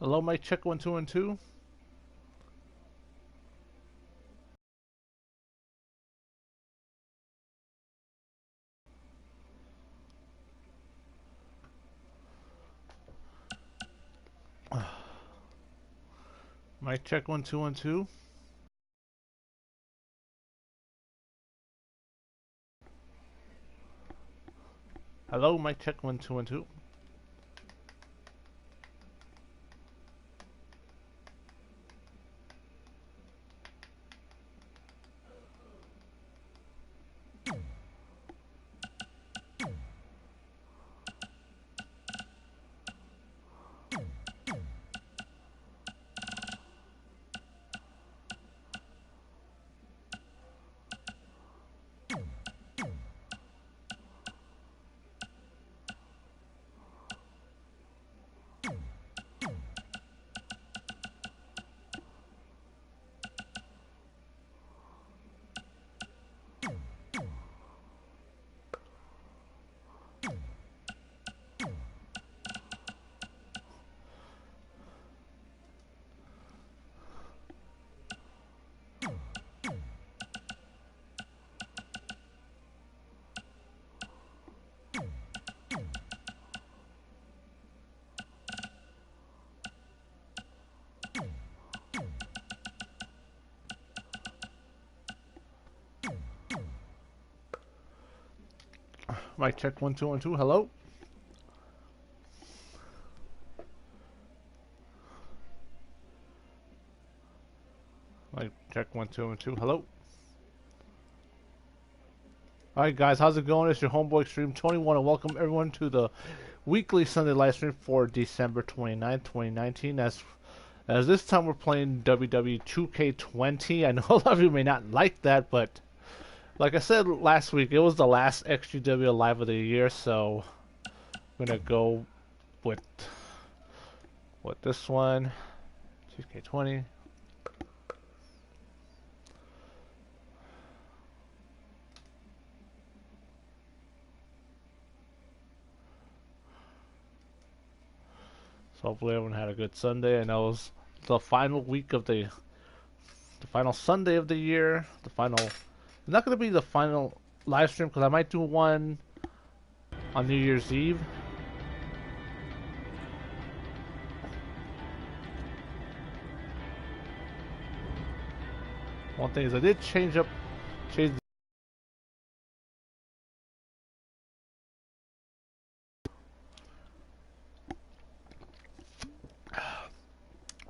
Hello, mic check 1 2 1 2. Mic check 1 2 1 2. Hello, mic check 1 2 1 2. Mic check 1 2 1 2. Hello. Mic check 1 2 1 2. Hello. Alright guys, how's it going? It's your homeboy XtremeTony. Want to welcome everyone to the weekly Sunday live stream for December 29th, 2019. As this time we're playing WWE 2K20. I know a lot of you may not like that, but like I said last week, it was the last XGW Live of the year, so I'm gonna go with this one, 2K20. So hopefully everyone had a good Sunday. I know it was the final week of the final Sunday of the year. The final. It's not going to be the final live stream because I might do one on New Year's Eve. One thing is I did change. In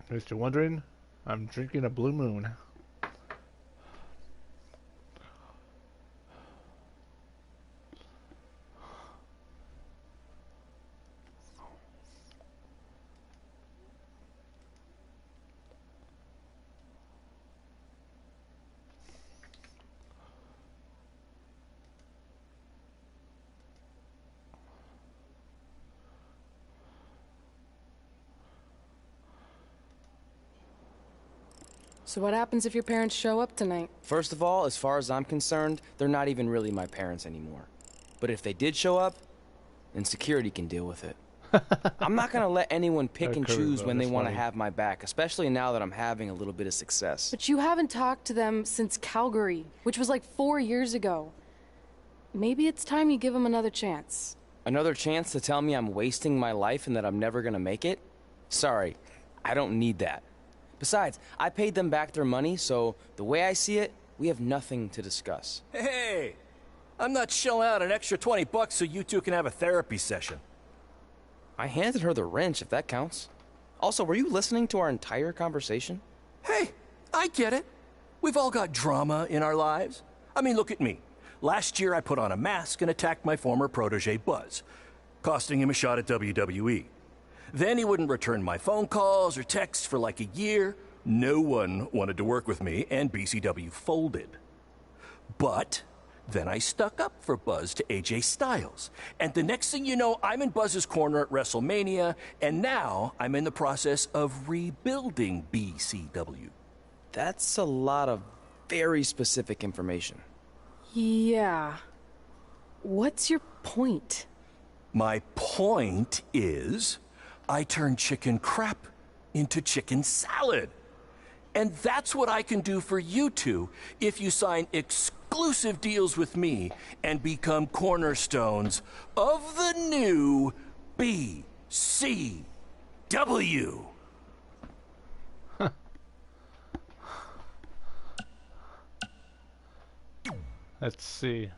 case you're wondering, I'm drinking a Blue Moon. So what happens if your parents show up tonight? First of all, as far as I'm concerned, they're not even really my parents anymore. But if they did show up, then security can deal with it. I'm not gonna let anyone pick and choose when they want to have my back, especially now that I'm having a little bit of success. But you haven't talked to them since Calgary, which was like 4 years ago. Maybe it's time you give them another chance. Another chance to tell me I'm wasting my life and that I'm never gonna make it? Sorry, I don't need that. Besides, I paid them back their money, so the way I see it, we have nothing to discuss. Hey, I'm not shelling out an extra $20 so you two can have a therapy session. I handed her the wrench, if that counts. Also, were you listening to our entire conversation? Hey, I get it. We've all got drama in our lives. I mean, look at me. Last year I put on a mask and attacked my former protege Buzz, costing him a shot at WWE. Then he wouldn't return my phone calls or texts for like a year. No one wanted to work with me, and BCW folded. But then I stuck up for Buzz to AJ Styles. And the next thing you know, I'm in Buzz's corner at WrestleMania, and now I'm in the process of rebuilding BCW. That's a lot of very specific information. Yeah. What's your point? My point is, I turned chicken crap into chicken salad. And that's what I can do for you two if you sign exclusive deals with me and become cornerstones of the new BCW. Let's see.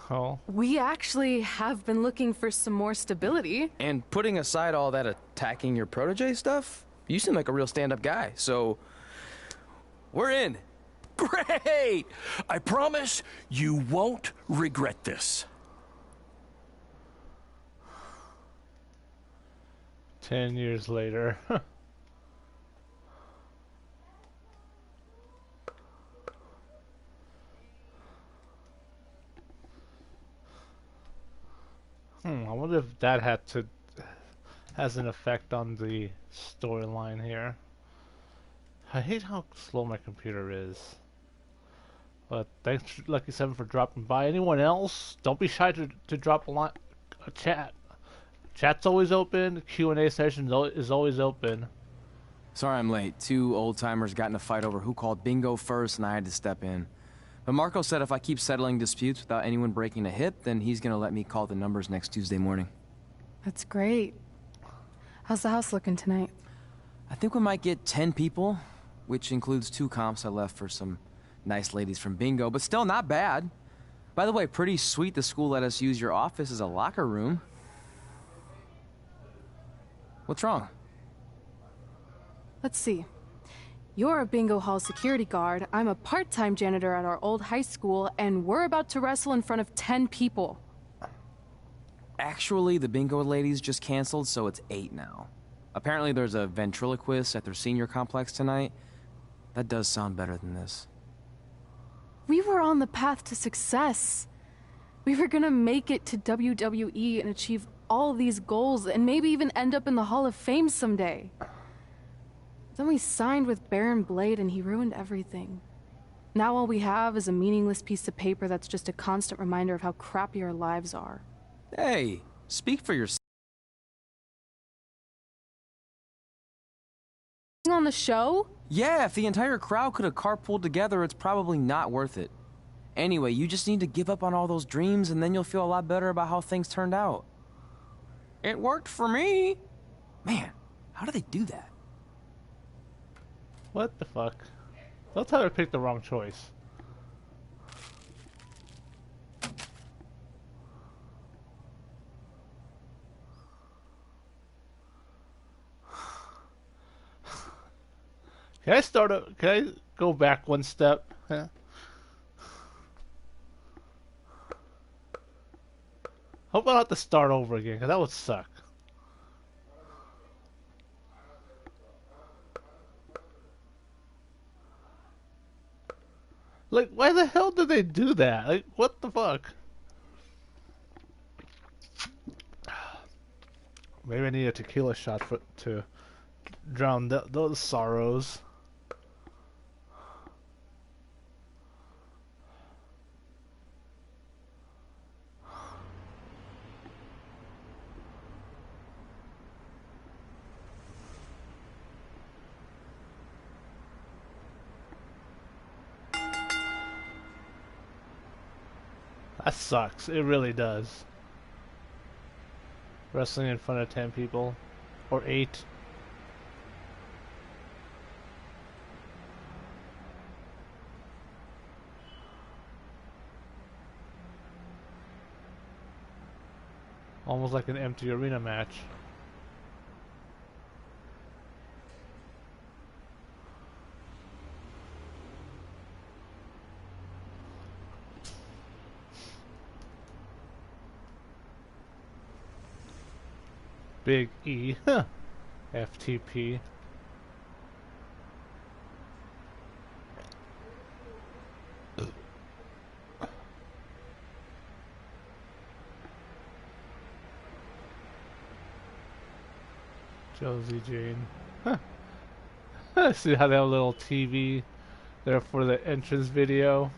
Oh. We actually have been looking for some more stability. And putting aside all that attacking your protege stuff, you seem like a real stand-up guy, so we're in. Great! I promise you won't regret this. 10 years later. I wonder if that has an effect on the storyline here. I hate how slow my computer is. But thanks, Lucky7, for dropping by. Anyone else? Don't be shy to drop a chat. Chat's always open. Q&A session is always open. Sorry I'm late. Two old-timers got in a fight over who called bingo first, and I had to step in. But Marco said if I keep settling disputes without anyone breaking a hip, then he's gonna let me call the numbers next Tuesday morning. That's great. How's the house looking tonight? I think we might get 10 people, which includes 2 comps I left for some nice ladies from bingo, but still not bad. By the way, pretty sweet the school let us use your office as a locker room. What's wrong? Let's see. You're a bingo hall security guard, I'm a part-time janitor at our old high school, and we're about to wrestle in front of 10 people. Actually, the bingo ladies just canceled, so it's 8 now. Apparently there's a ventriloquist at their senior complex tonight. That does sound better than this. We were on the path to success. We were gonna make it to WWE and achieve all these goals, and maybe even end up in the Hall of Fame someday. Then we signed with Baron Blade and he ruined everything. Now all we have is a meaningless piece of paper that's just a constant reminder of how crappy our lives are. Hey, speak for yourself. On the show? Yeah, if the entire crowd could have carpooled together, it's probably not worth it. Anyway, you just need to give up on all those dreams and then you'll feel a lot better about how things turned out. It worked for me. Man, how do they do that? What the fuck? Don't tell her I picked the wrong choice. Can I go back one step? Yeah. Hope I don't have to start over again, because that would suck. Like, why the hell did they do that? Like, what the fuck? Maybe I need a tequila shot to drown those sorrows. That sucks. It really does. Wrestling in front of 10 people. Or 8. Almost like an empty arena match. Big E. FTP. Josie Jane. See how they have a little TV there for the entrance video.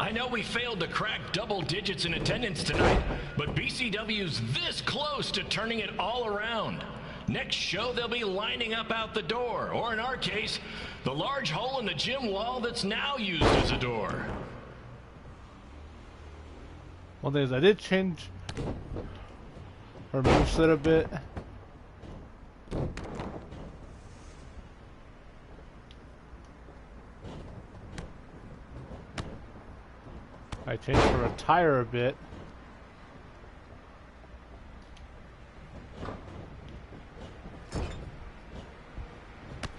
I know we failed to crack double digits in attendance tonight, but BCW's this close to turning it all around. Next show, they'll be lining up out the door, or in our case, the large hole in the gym wall that's now used as a door. One thing is, I did change her moveset a bit. I changed her attire a bit.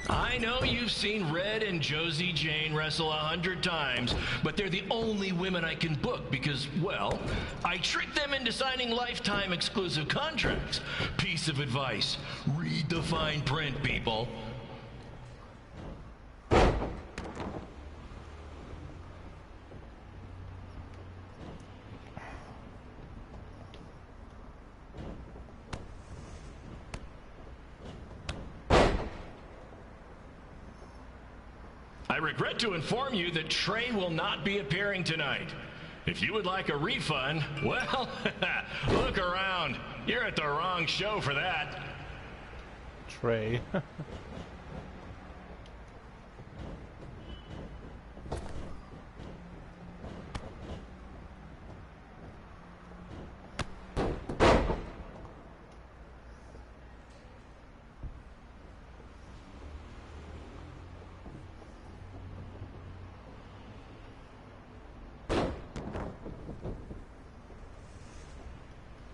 I know you've seen Red and Josie Jane wrestle 100 times, but they're the only women I can book because, well, I tricked them into signing lifetime exclusive contracts. Piece of advice: read the fine print, people. I regret to inform you that Trey will not be appearing tonight. If you would like a refund, well, look around. You're at the wrong show for that. Trey.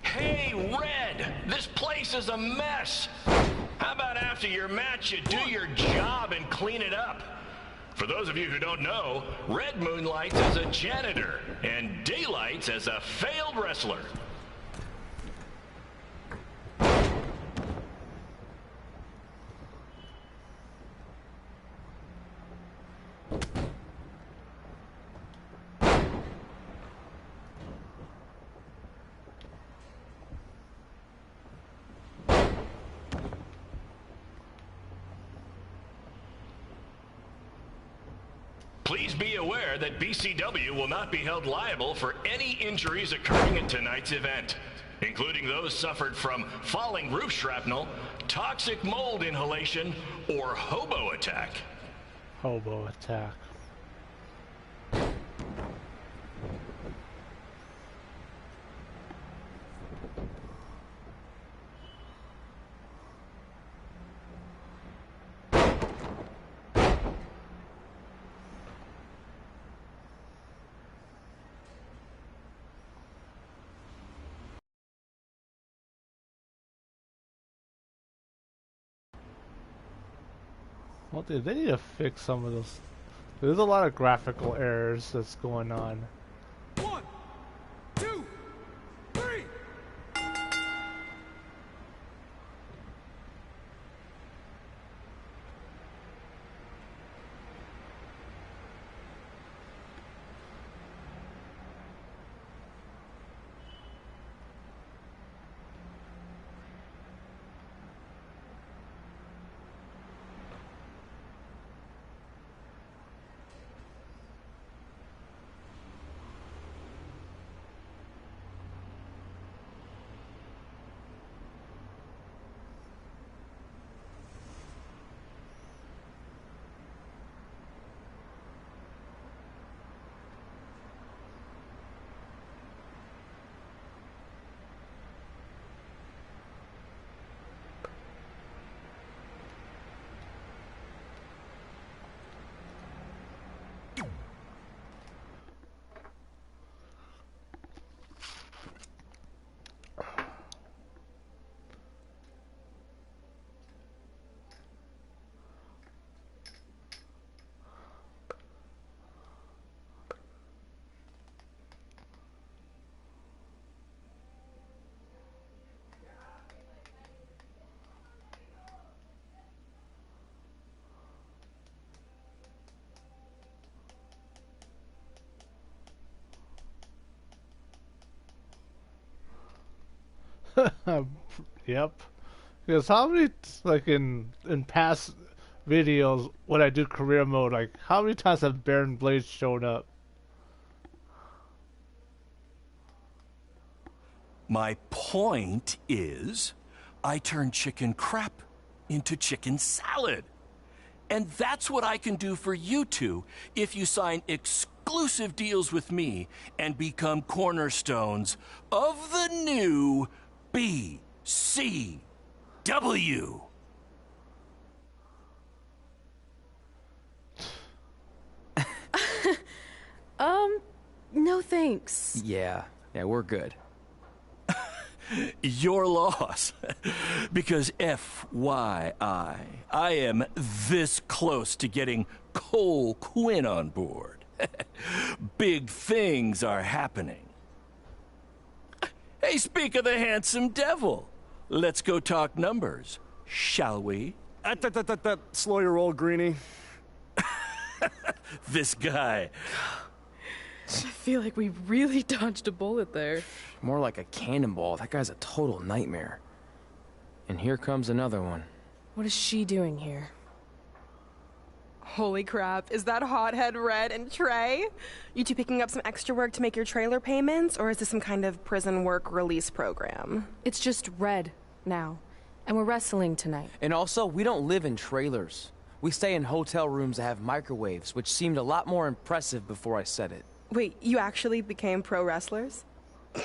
Hey, Red, this place is a mess. How about after your match you do your job and clean it up? For those of you who don't know, Red moonlights as a janitor and daylights as a failed wrestler. Please be aware that BCW will not be held liable for any injuries occurring at tonight's event, including those suffered from falling roof shrapnel, toxic mold inhalation, or hobo attack. Hobo attack. Well, dude, they need to fix some of those. There's a lot of graphical errors that's going on. 1, 2, 3. Yep. Because how many, like in past videos when I do career mode, like how many times have Baron Blades shown up? My point is, I turn chicken crap into chicken salad. And that's what I can do for you two if you sign exclusive deals with me and become cornerstones of the new BCW. No thanks. Yeah, we're good. Your loss. Because FYI, I am this close to getting Cole Quinn on board. Big things are happening. Hey, speak of the handsome devil. Let's go talk numbers, shall we? Slow your roll, Greenie. This guy. I feel like we really dodged a bullet there. More like a cannonball. That guy's a total nightmare. And here comes another one. What is she doing here? Holy crap, is that hothead Red and Trey? You two picking up some extra work to make your trailer payments, or is this some kind of prison work release program? It's just Red now. And we're wrestling tonight. And also, we don't live in trailers. We stay in hotel rooms that have microwaves, which seemed a lot more impressive before I said it. Wait, you actually became pro wrestlers? And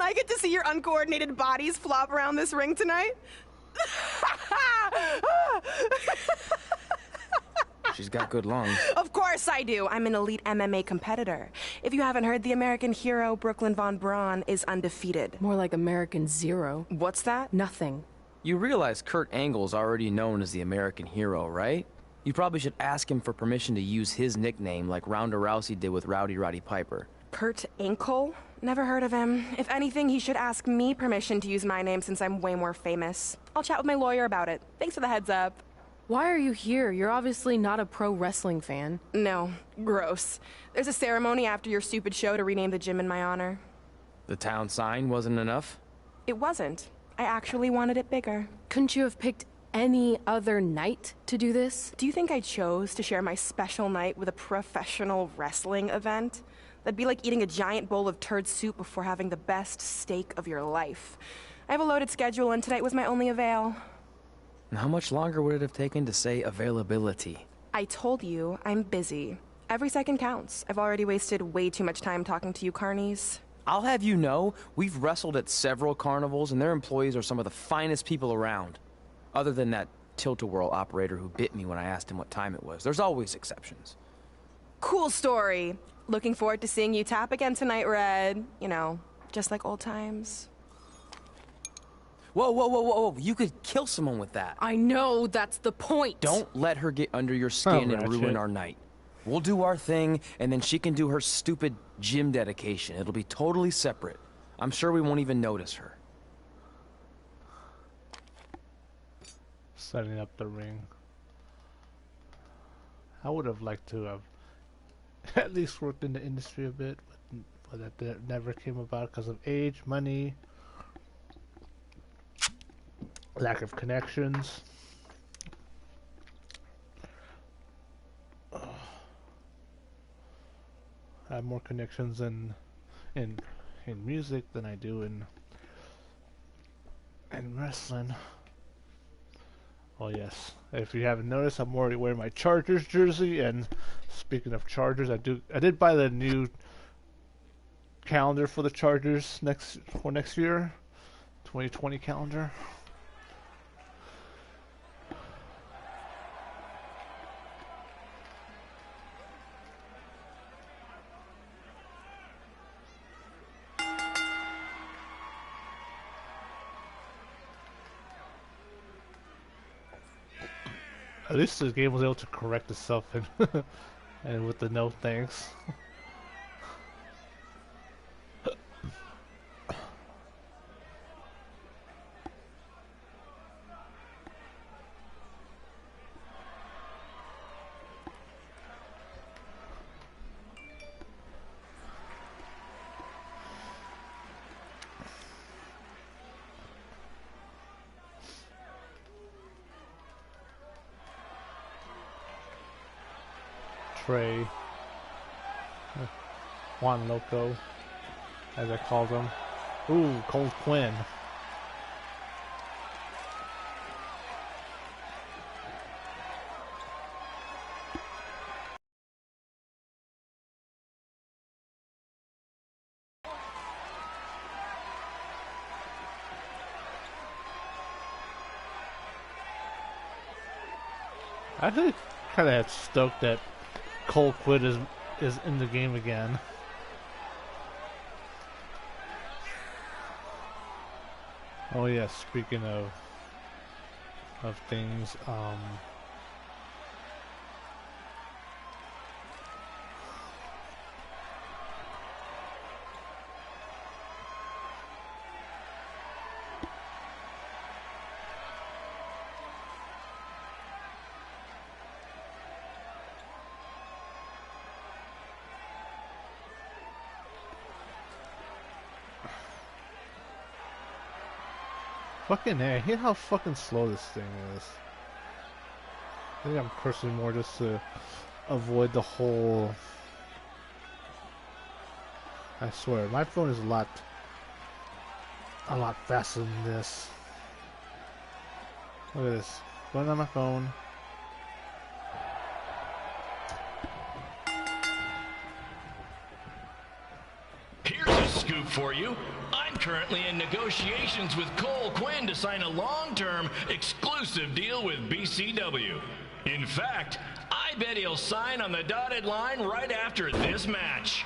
I get to see your uncoordinated bodies flop around this ring tonight? She's got good lungs. Of course I do. I'm an elite MMA competitor. If you haven't heard, the American hero Brooklyn Von Braun is undefeated. More like American Zero. What's that? Nothing. You realize Kurt Angle's already known as the American hero, right? You probably should ask him for permission to use his nickname like Ronda Rousey did with Rowdy Roddy Piper. Kurt Angle? Never heard of him. If anything, he should ask me permission to use my name since I'm way more famous. I'll chat with my lawyer about it. Thanks for the heads up. Why are you here? You're obviously not a pro wrestling fan. No. Gross. There's a ceremony after your stupid show to rename the gym in my honor. The town sign wasn't enough? It wasn't. I actually wanted it bigger. Couldn't you have picked any other night to do this? Do you think I chose to share my special night with a professional wrestling event? That'd be like eating a giant bowl of turd soup before having the best steak of your life. I have a loaded schedule, and tonight was my only avail. And how much longer would it have taken to say availability? I told you, I'm busy. Every second counts. I've already wasted way too much time talking to you carnies. I'll have you know, we've wrestled at several carnivals, and their employees are some of the finest people around. Other than that tilt-a-whirl operator who bit me when I asked him what time it was. There's always exceptions. Cool story. Looking forward to seeing you tap again tonight, Red. You know, just like old times. Whoa. You could kill someone with that. I know, that's the point. Don't let her get under your skin and ruin our night. We'll do our thing, and then she can do her stupid gym dedication. It'll be totally separate. I'm sure we won't even notice her. Setting up the ring. I would have liked to have at least worked in the industry a bit, but that never came about because of age, money, lack of connections. I have more connections in music than I do in wrestling. Oh yes, if you haven't noticed, I'm already wearing my Chargers jersey. And speaking of Chargers, I did buy the new calendar for the Chargers next year, 2020 calendar. At least this game was able to correct itself and with the no thanks. Trey, Juan Loco. as I called him. Ooh, Cole Quinn. I actually kind of had stoked that Cole Quinn is in the game again. Oh yeah, speaking of things, fucking A, I hate how fucking slow this thing is. I think I'm cursing more just to avoid the whole... I swear, my phone is a lot faster than this. Look at this. Going on my phone. Here's a scoop for you. I'm currently in negotiations with Cole Quinn to sign a long-term exclusive deal with BCW. In fact, I bet he'll sign on the dotted line right after this match.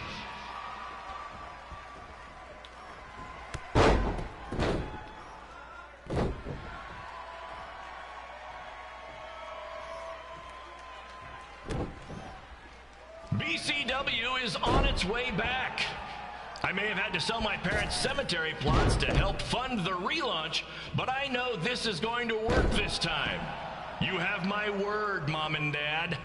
BCW is on its way back. I may have had to sell my parents' cemetery plots to help fund the relaunch, but I know this is going to work this time. You have my word, Mom and Dad.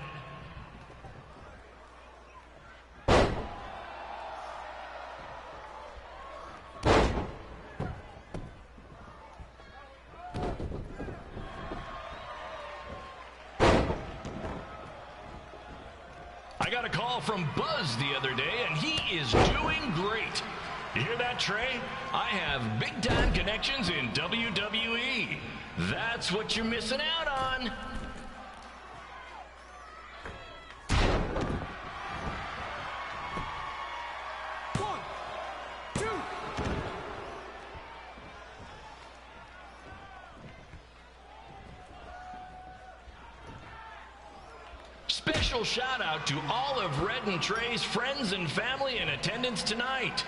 I got a call from Buzz the other day, and he is doing great. You hear that, Trey? I have big-time connections in WWE. That's what you're missing out on. One, two. Special shout out to all of Red and Trey's friends and family in attendance tonight.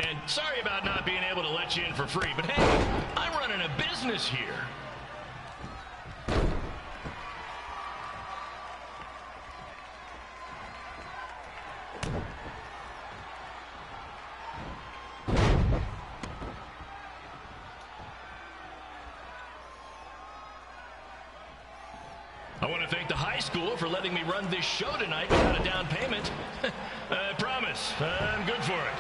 And sorry about not being able to let you in for free, but hey, I'm running a business here. I want to thank the high school for letting me run this show tonight without a down payment. I promise, I'm good for it.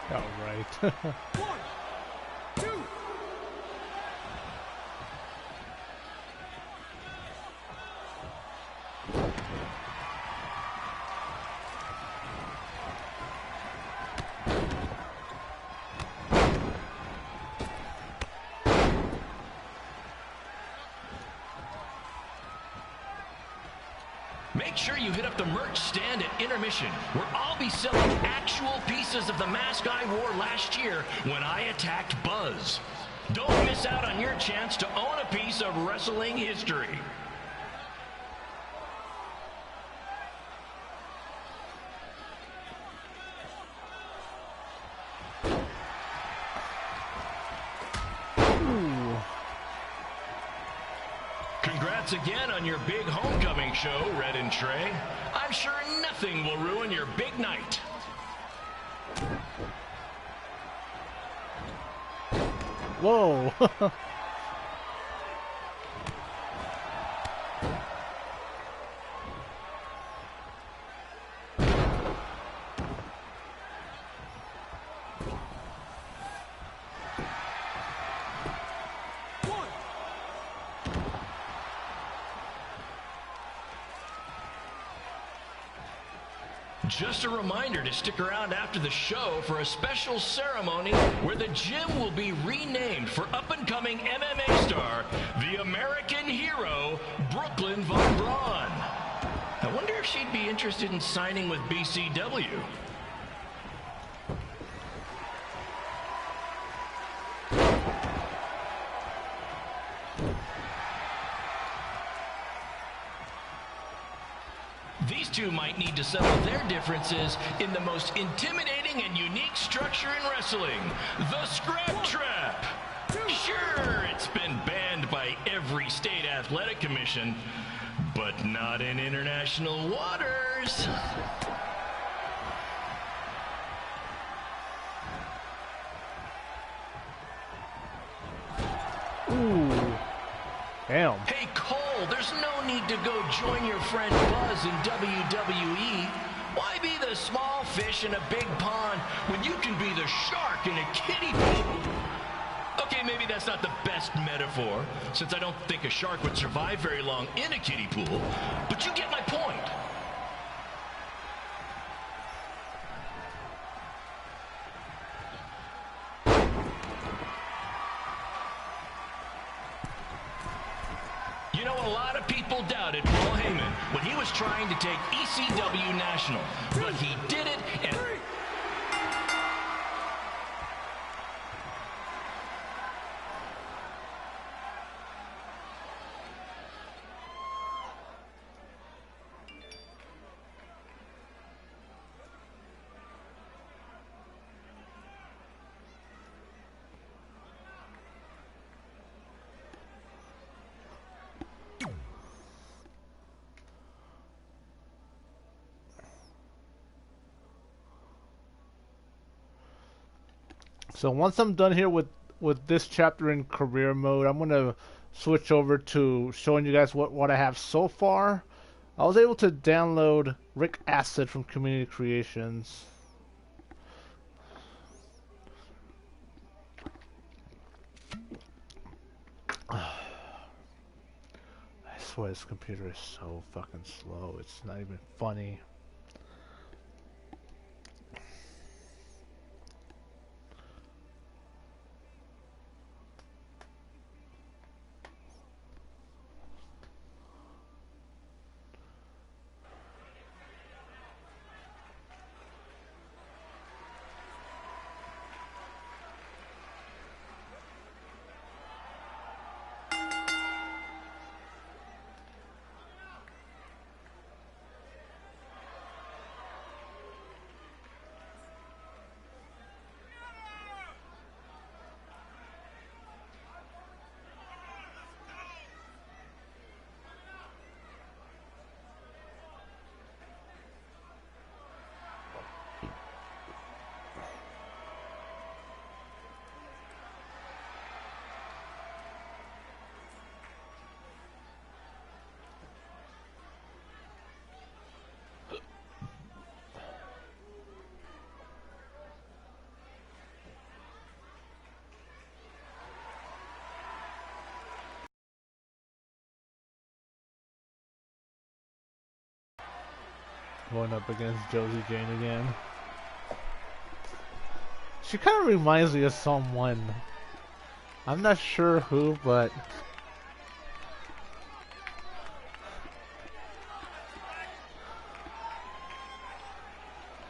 All right. One, two. Make sure you hit up the merch stand at intermission, where I'll be selling actual pieces of the mask I wore last year when I attacked Buzz. Don't miss out on your chance to own a piece of wrestling history. Congrats again on your big homecoming show, Red and Trey. I'm sure nothing will ruin your big night. Whoa. Just a reminder to stick around after the show for a special ceremony where the gym will be renamed for up-and-coming MMA star, the American hero, Brooklyn Von Braun. I wonder if she'd be interested in signing with BCW. These two might need to settle their differences in the most intimidating and unique structure in wrestling, the Scrap Trap. Sure, it's been banned by every state athletic commission, but not in international waters. Ooh. Damn. Hey, Cole, there's no need to go join your friend Buzz in WWE. Why be the small fish in a big pond when you can be the shark in a kiddie pool? Okay, maybe that's not the best metaphor, since I don't think a shark would survive very long in a kiddie pool, but you get my point. You know, a lot of people doubted Paul Heyman when he was trying to take ECW National, but he did it, and... So once I'm done here with this chapter in career mode, I'm gonna switch over to showing you guys what I have so far. I was able to download Rick Acid from Community Creations. I swear this computer is so fucking slow. It's not even funny. Going up against Josie Jane again. She kind of reminds me of someone. I'm not sure who, but...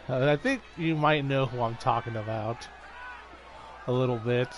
I think you might know who I'm talking about. A little bit.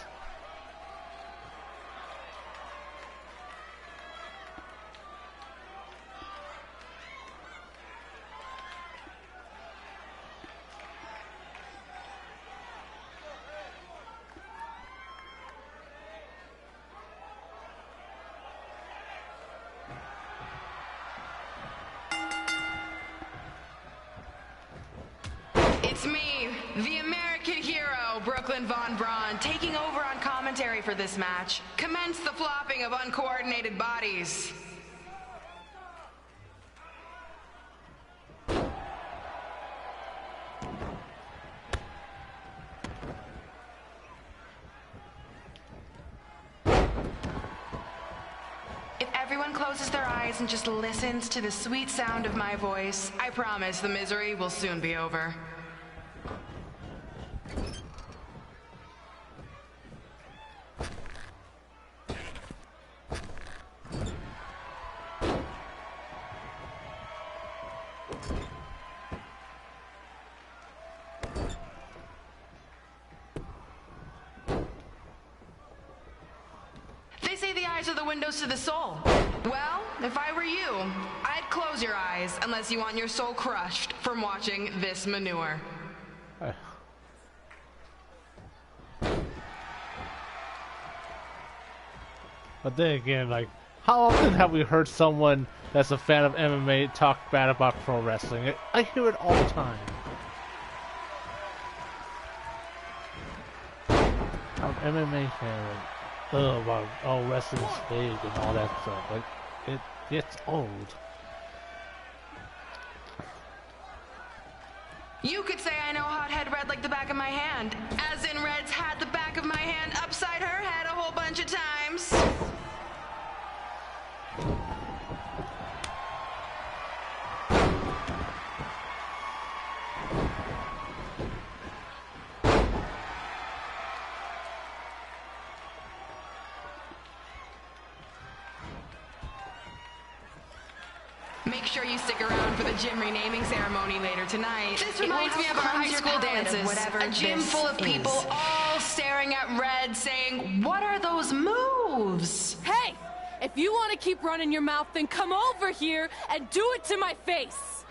It's me, the American hero, Brooklyn Von Braun, taking over on commentary for this match. Commence the flopping of uncoordinated bodies. If everyone closes their eyes and just listens to the sweet sound of my voice, I promise the misery will soon be over. They say the eyes are the windows to the soul. Well, if I were you, I'd close your eyes unless you want your soul crushed from watching this manure. But then again, like, how often have we heard someone that's a fan of MMA talk bad about pro wrestling? I hear it all the time. I'm MMA fan. Like, oh, wrestling's fake and all that stuff. Like, it gets old. You could say I know Hothead Red like the back of my hand, as in Red's had the back of my hand upside her head a whole bunch of times. Make sure you stick around for the gym renaming ceremony later tonight. This reminds me of our high school dances. A gym full of people all staring at Red saying, "What are those moves?" Hey! If you want to keep running your mouth, then come over here and do it to my face!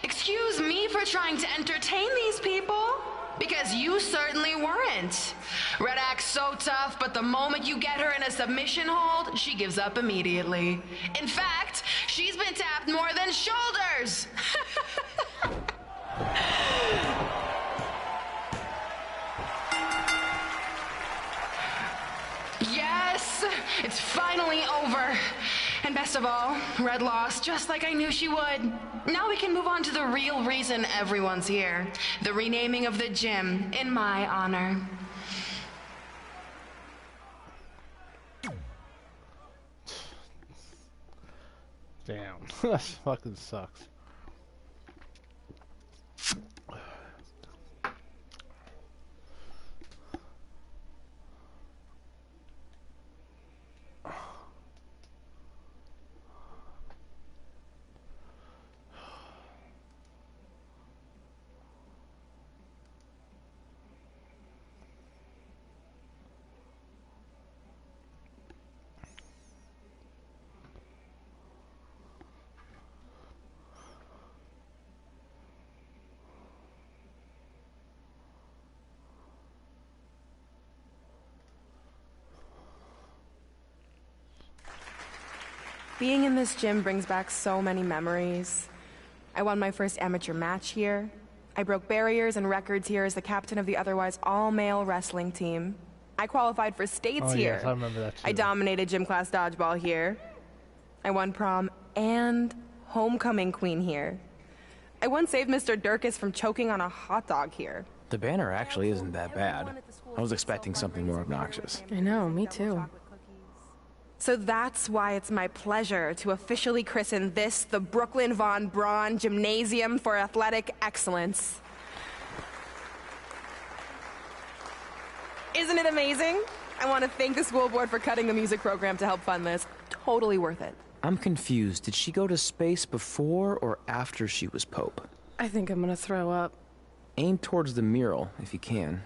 Excuse me for trying to entertain these people? Because you certainly weren't. Red acts so tough, but the moment you get her in a submission hold, she gives up immediately. In fact, she's been tapped more than shoulders. Yes, it's finally over. And best of all, Red lost just like I knew she would. Now we can move on to the real reason everyone's here. The renaming of the gym in my honor. Damn, that fucking sucks. Being in this gym brings back so many memories. I won my first amateur match here. I broke barriers and records here as the captain of the otherwise all-male wrestling team. I qualified for states here. Yes, I remember that too. I dominated gym class dodgeball here. I won prom and homecoming queen here. I once saved Mr. Durkis from choking on a hot dog here. The banner actually isn't that bad. I was expecting something more obnoxious. I know, me too. So that's why it's my pleasure to officially christen this the Brooklyn Von Braun Gymnasium for Athletic Excellence. Isn't it amazing? I want to thank the school board for cutting the music program to help fund this. Totally worth it. I'm confused. Did she go to space before or after she was Pope? I think I'm gonna throw up. Aim towards the mural, if you can.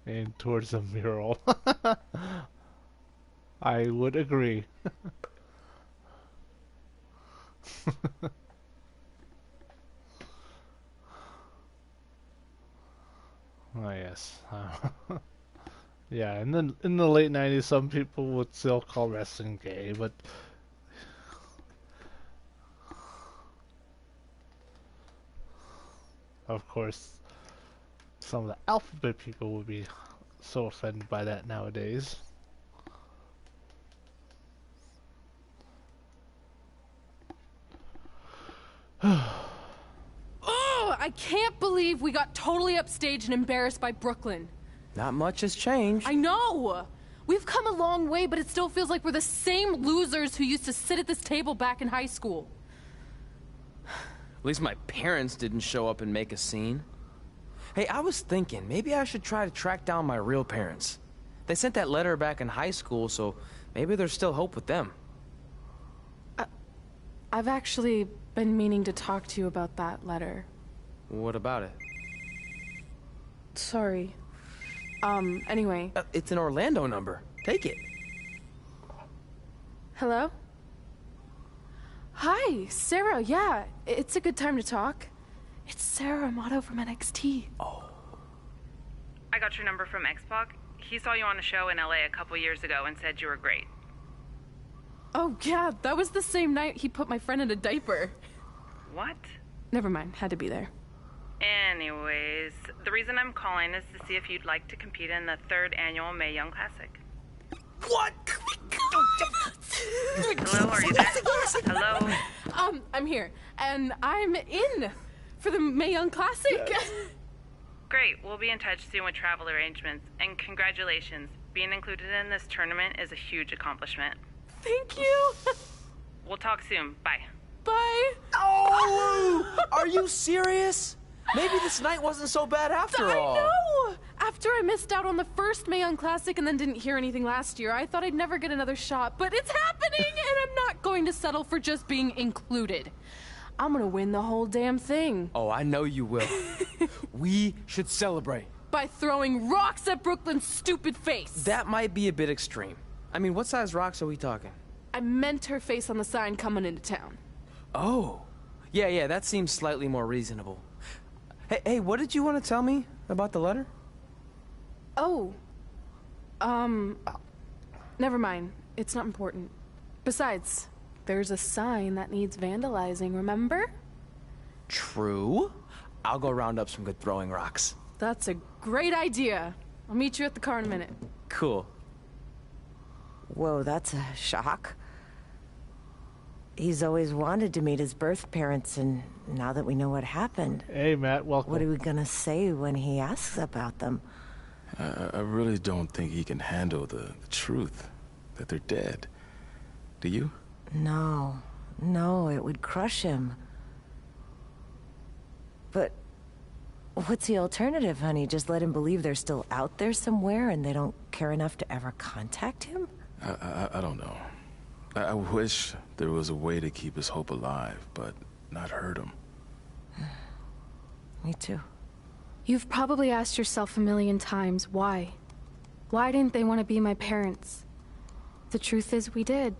And towards the mural. I would agree. Oh yes. Yeah, and then in the late 90s some people would still call wrestling gay, but of course some of the alphabet people would be so offended by that nowadays. Oh, I can't believe we got totally upstaged and embarrassed by Brooklyn. Not much has changed. I know! We've come a long way, but it still feels like we're the same losers who used to sit at this table back in high school. At least my parents didn't show up and make a scene. Hey, I was thinking, maybe I should try to track down my real parents. They sent that letter back in high school, so maybe there's still hope with them. I've actually been meaning to talk to you about that letter. What about it? Sorry. Anyway. It's an Orlando number. Take it. Hello? Hi, Sarah. Yeah, it's a good time to talk. It's Sarah Amato from NXT. Oh. I got your number from Xbox. He saw you on a show in LA a couple years ago and said you were great. Oh, yeah, that was the same night he put my friend in a diaper. What? Never mind, had to be there. Anyways, the reason I'm calling is to see if you'd like to compete in the 3rd annual Mae Young Classic. What? Hello, are you there? Hello? I'm here, and I'm in for the Mae Young Classic. Great, we'll be in touch soon with travel arrangements, and congratulations. Being included in this tournament is a huge accomplishment. Thank you. We'll talk soon. Bye. Bye. Oh! Are you serious? Maybe this night wasn't so bad after all. I know! After I missed out on the first Mae Young Classic and then didn't hear anything last year, I thought I'd never get another shot, but it's happening, and I'm not going to settle for just being included. I'm gonna win the whole damn thing. Oh, I know you will. We should celebrate. By throwing rocks at Brooklyn's stupid face. That might be a bit extreme. I mean, what size rocks are we talking? I meant her face on the sign coming into town. Oh. Yeah, that seems slightly more reasonable. Hey, what did you want to tell me about the letter? Oh. Never mind. It's not important. Besides, there's a sign that needs vandalizing, remember? True. I'll go round up some good throwing rocks. That's a great idea. I'll meet you at the car in a minute. Cool. Whoa, that's a shock. He's always wanted to meet his birth parents, and now that we know what happened... Hey, Matt, welcome. What are we gonna say when he asks about them? I really don't think he can handle the truth, that they're dead. Do you? No, it would crush him. But what's the alternative, honey? Just let him believe they're still out there somewhere and they don't care enough to ever contact him? I don't know. I wish there was a way to keep his hope alive, but not hurt him. Me too. You've probably asked yourself a million times, why? Why didn't they want to be my parents? The truth is, we did.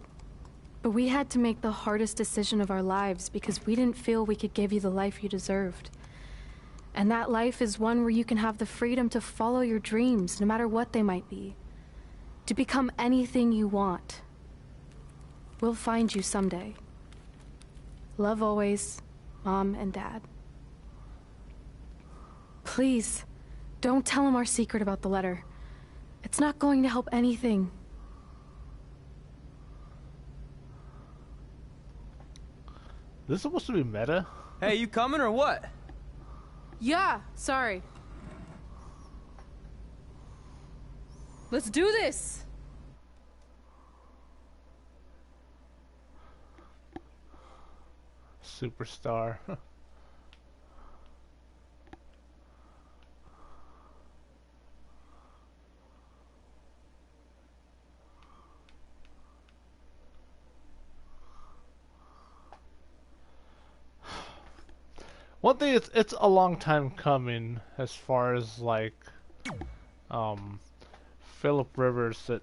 But we had to make the hardest decision of our lives because we didn't feel we could give you the life you deserved. And that life is one where you can have the freedom to follow your dreams, no matter what they might be. To become anything you want. We'll find you someday. Love always, Mom and Dad. Please, don't tell him our secret about the letter. It's not going to help anything. This is supposed to be meta? Hey, you coming or what? Yeah, sorry. Let's do this! Superstar. One thing, it's a long time coming as far as like Phillip Rivers that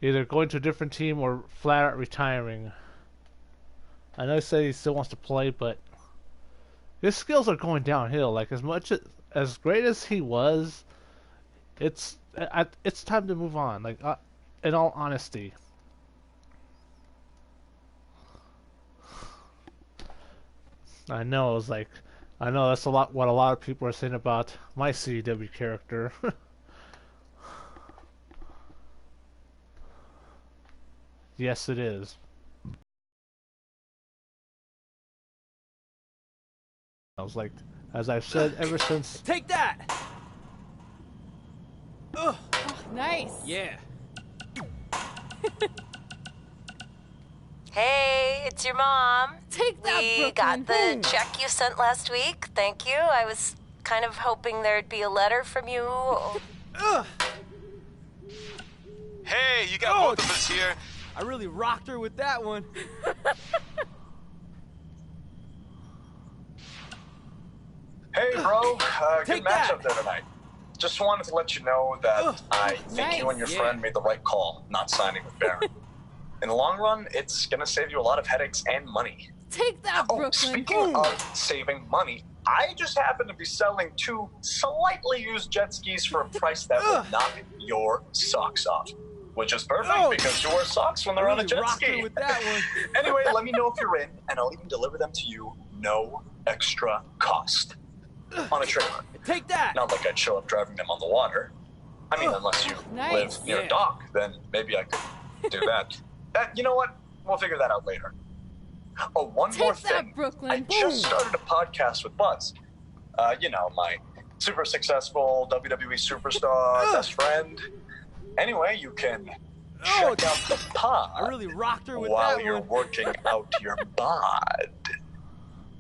either going to a different team or flat out retiring. I know he said he still wants to play, but his skills are going downhill. Like as great as he was, it's time to move on. Like in all honesty. I know that's what a lot of people are saying about my CW character. Yes, it is. I was like, as I've said ever since. Take that! Ugh. Oh, nice. Yeah. Hey, it's your mom. Take that, We Brooklyn. got the check you sent last week. Thank you. I was kind of hoping there'd be a letter from you. Hey, you got both of us here. I really rocked her with that one. Hey, bro. Good Take matchup that. there tonight. Just wanted to let you know that I think you and your friend made the right call not signing with Baron. In the long run, it's gonna save you a lot of headaches and money. Take that, Brooklyn. Speaking of saving money, I just happen to be selling 2 slightly used jet skis for a price that will knock your socks off. Which is perfect because you wear socks when they're on a jet ski. With that one. Anyway, let me know if you're in, and I'll even deliver them to you, no extra cost. On a trailer. Take that! Not like I'd show up driving them on the water. I mean, unless you live near a dock, then maybe I could do that. You know what? We'll figure that out later. Oh, one more thing. Brooklyn. I just started a podcast with Buzz. You know, my super successful WWE superstar best friend. Anyway, you can check out the pod I really rocked her with while that you're one. working out your bod.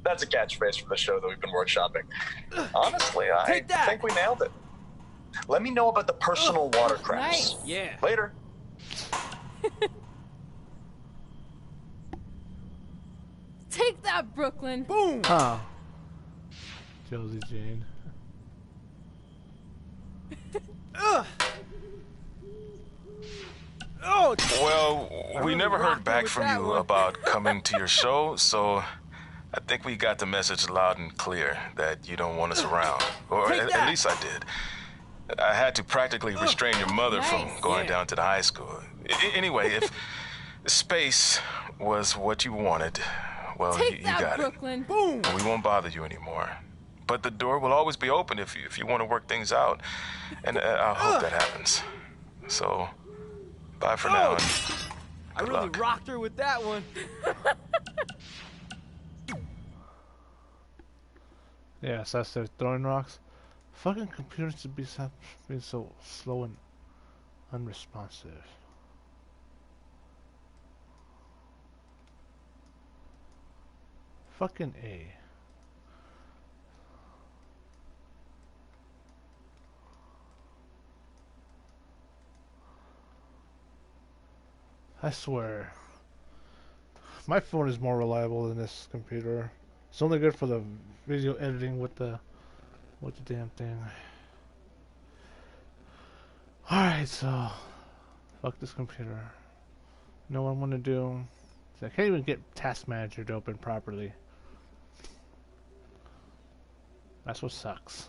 That's a catchphrase for the show that we've been workshopping. Honestly, I think we nailed it. Let me know about the personal watercrafts. Nice. Yeah. Later. Take that, Brooklyn. Boom. Huh. Josie Jane. Well, we never heard back from you about coming to your show, so I think we got the message loud and clear that you don't want us around. Or at least I did. I had to practically restrain your mother from going down to the high school. Anyway, if space was what you wanted, well, you got Brooklyn. it. Boom. We won't bother you anymore. But the door will always be open if you want to work things out, and I hope that happens. So, bye for now. And I really rocked her with that one. Yeah, so that's throwing rocks. Fucking computers to be so slow and unresponsive. Fucking A. I swear. My phone is more reliable than this computer. It's only good for the video editing with the damn thing. Alright, so fuck this computer. You know what I'm gonna do? I can't even get Task Manager to open properly. That's what sucks.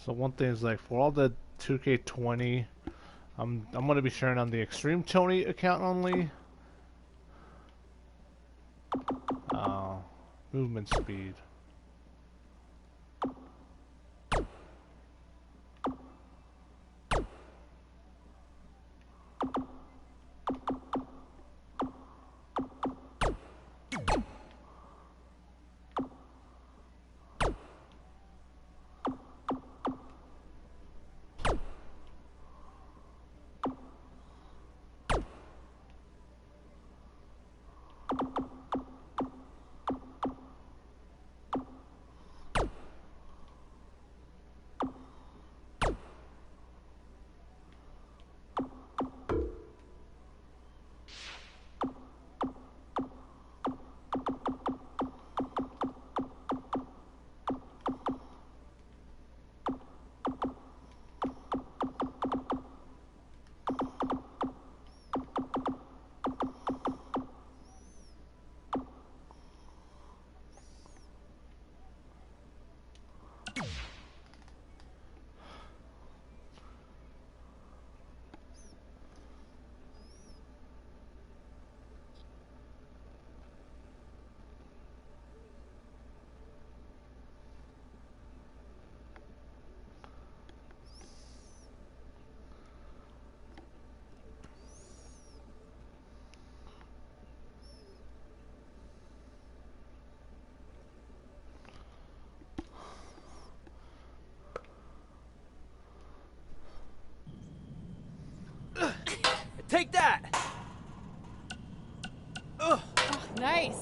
So one thing is, like, for all the 2K20, I'm gonna be sharing on the XtremeTony account only. Movement speed.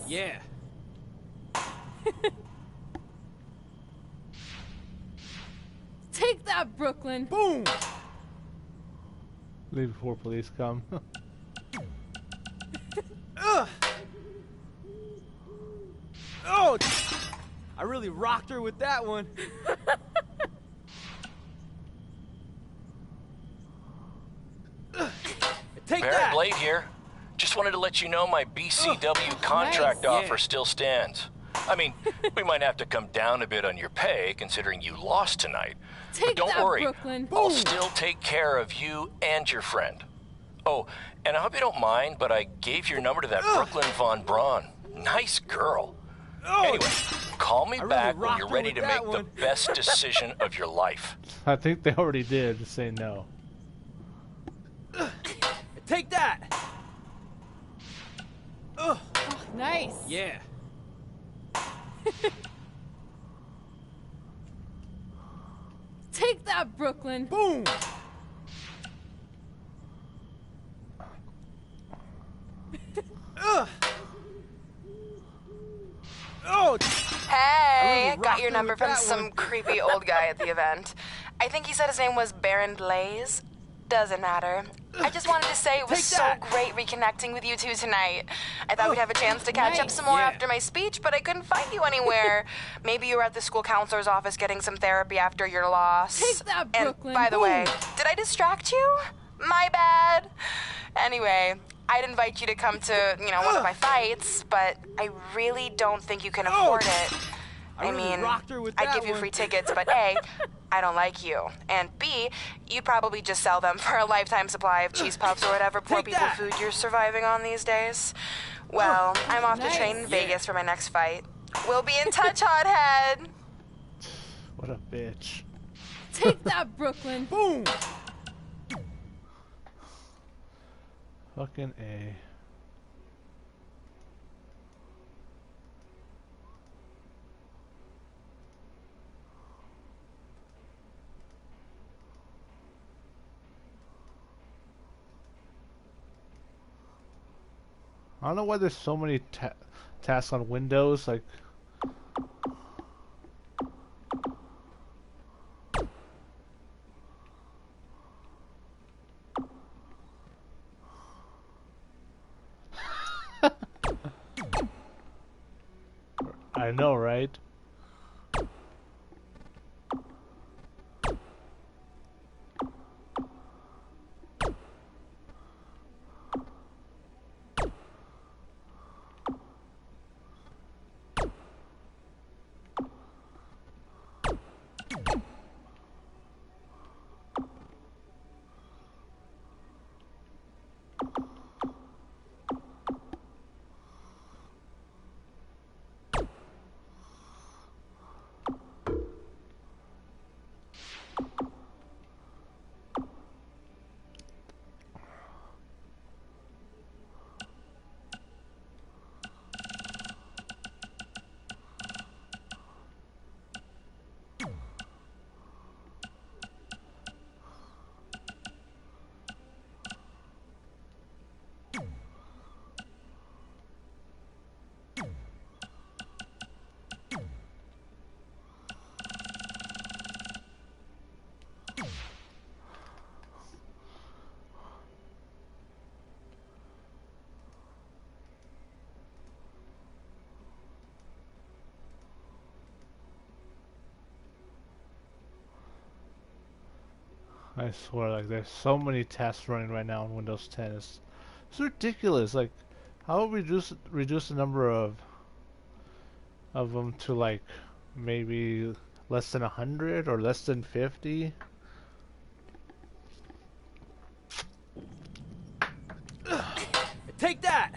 Yeah. Take that, Brooklyn. Boom. Leave before police come. Oh! I really rocked her with that one. Take Barry that! Blade here. Just wanted to let you know my BCW contract nice. offer still stands. I mean, we might have to come down a bit on your pay, considering you lost tonight. Take but don't that, worry, Brooklyn. I'll still take care of you and your friend. Oh, and I hope you don't mind, but I gave your number to that Brooklyn Von Braun. Nice girl. Anyway, call me back when you're ready to make the best decision of your life. I think they already did say no. Take that! Oh, nice. Yeah. Take that, Brooklyn. Boom! Oh! Hey, really got your rocked her number with from that some one. creepy old guy at the event. I think he said his name was Baron Blaze. Doesn't matter. I just wanted to say it was so great reconnecting with you two tonight. I thought we'd have a chance to catch up some more after my speech, but I couldn't find you anywhere. Maybe you were at the school counselor's office getting some therapy after your loss. Take that, Brooklyn. And by the way, did I distract you? My bad. Anyway, I'd invite you to come to, one of my fights, but I really don't think you can afford it. I mean, I'd give you free tickets, but A, I don't like you. And B, you'd probably just sell them for a lifetime supply of cheese puffs or whatever poor people food you're surviving on these days. Well, I'm off to train in Vegas for my next fight. We'll be in touch, hothead. What a bitch. Take that, Brooklyn. Boom! Fucking A. I don't know why there's so many tasks on Windows, like... I know, right? I swear, like, there's so many tasks running right now on Windows 10. It's ridiculous. Like, how would we reduce the number of them to, like, maybe less than 100 or less than 50? Take that!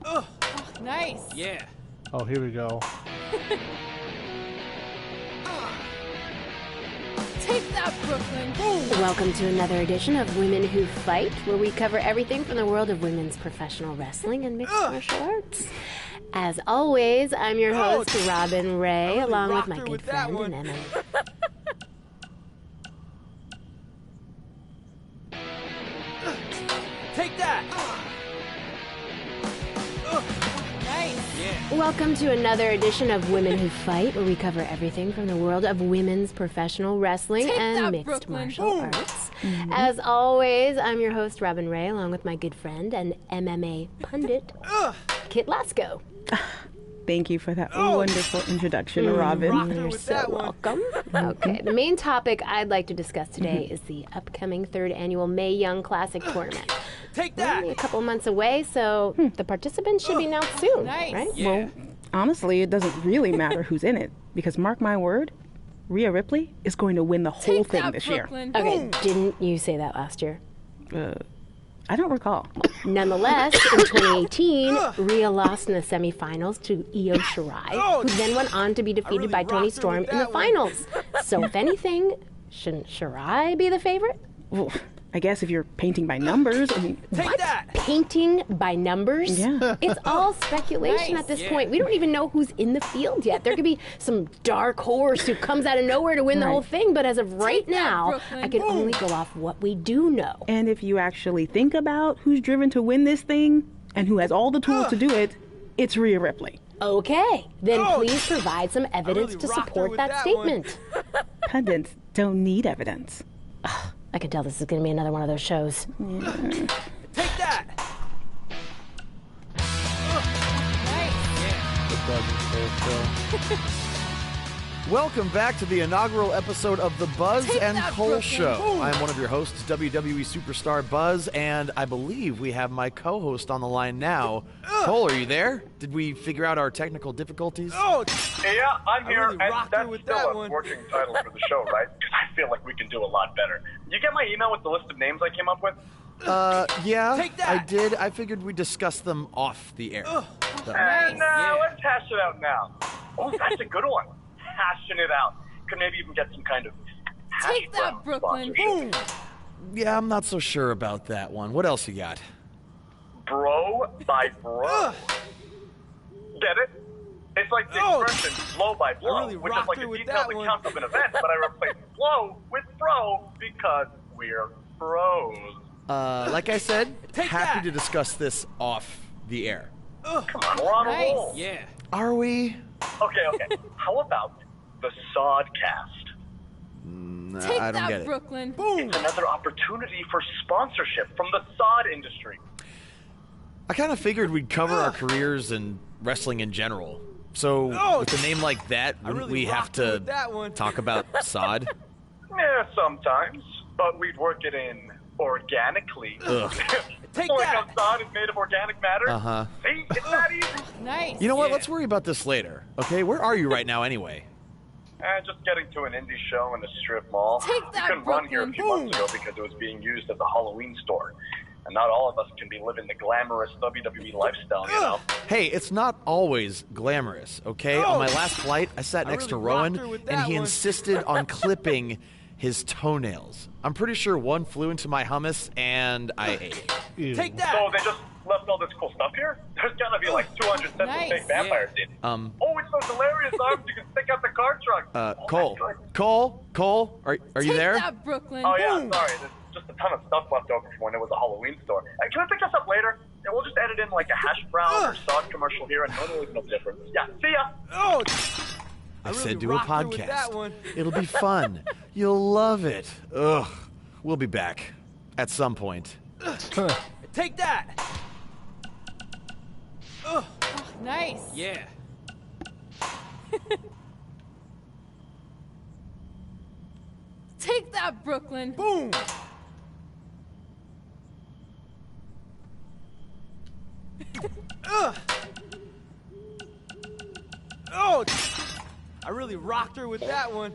Oh, nice. Yeah. Oh, here we go. Take that, Brooklyn. Welcome to another edition of Women Who Fight, where we cover everything from the world of women's professional wrestling and mixed martial arts. As always, I'm your host, Robin Ray, along with my good friend and Emily. Take that! welcome to another edition of Women Who Fight, where we cover everything from the world of women's professional wrestling and mixed martial arts. As always, I'm your host, Robin Ray, along with my good friend and MMA pundit, Kit Lasko. Thank you for that wonderful introduction, Robin. You're so welcome. Okay, the main topic I'd like to discuss today is the upcoming 3rd annual Mae Young Classic tournament. Take We're only a couple months away, so the participants should be announced soon, right? Yeah. Well, honestly, it doesn't really matter who's in it, because mark my word, Rhea Ripley is going to win the whole thing this year. Okay, didn't you say that last year? I don't recall. Nonetheless, in 2018, Rhea lost in the semifinals to Io Shirai, who then went on to be defeated by Toni Storm in the finals. So if anything, shouldn't Shirai be the favorite? Well, I guess if you're painting by numbers, I mean... What? Painting by numbers? Yeah. It's all speculation at this point. We don't even know who's in the field yet. There could be some dark horse who comes out of nowhere to win the whole thing, but as of right now, I can only go off what we do know. And if you actually think about who's driven to win this thing, and who has all the tools to do it, it's Rhea Ripley. Okay, then please provide some evidence to support that statement. Pundits don't need evidence. I can tell this is going to be another one of those shows. Take that! Welcome back to the inaugural episode of the Buzz and Cole Show. I'm one of your hosts, WWE superstar Buzz, and I believe we have my co-host on the line now. Cole, are you there? Did we figure out our technical difficulties? Yeah, I'm here, really and rocked that's her with still that a one. working title for the show, right? Because I feel like we can do a lot better. You get my email with the list of names I came up with? Yeah, Take that. I did. I figured we'd discuss them off the air. And let's hash it out now. Oh, that's a good one. Hashing it out. Could maybe even get some kind of Take that, Brooklyn. Boom. Yeah, I'm not so sure about that one. What else you got? Bro by bro. Get it? It's like the expression blow by blow, really which is like rocked her a with detailed that one. account of an event, but I replaced blow with bro because we're bros. Like I said, Take happy that. to discuss this off the air. Come on, we're on a roll. Yeah. Are we? Okay. How about the Sodcast? Take I don't that, get it. Brooklyn. It's another opportunity for sponsorship from the sod industry. I kind of figured we'd cover our careers and wrestling in general. So with a name like that, wouldn't really we have rocked her to with that one. talk about sod? Yeah, sometimes, but we'd work it in organically. Ugh. Take like that. how sod is made of organic matter. Uh-huh. See, it's that easy. Nice. You know what? Yeah. Let's worry about this later. Okay, where are you right now anyway? Just getting to an indie show in a strip mall. Take that, We couldn't run here a Brooklyn. few months ago because it was being used as a Halloween store. And not all of us can be living the glamorous WWE lifestyle, you know? Hey, it's not always glamorous, okay? On my last flight, I sat next to really Rowan, rocked her with and that he one. insisted on clipping his toenails. I'm pretty sure one flew into my hummus, and I ate it. Take that. So they just left all this cool stuff here? There's gotta be like 200 sets Nice. of fake vampires in. Um, Oh, it's those hilarious arms you can stick out the car trunk. Oh, Cole, that's good. Cole, are you Take there? that, Brooklyn. Oh, yeah, Boom. sorry. There's just a ton of stuff left over from when it was a Halloween store. Can we pick this up later? And we'll just edit in like a hash brown or sod commercial here, and no no difference. Yeah, see ya. I really said do a rocked her with that podcast. one. It'll be fun. You'll love it. Ugh. We'll be back at some point. Take that. Nice. Yeah. Take that, Brooklyn. Boom. I really rocked her with that one.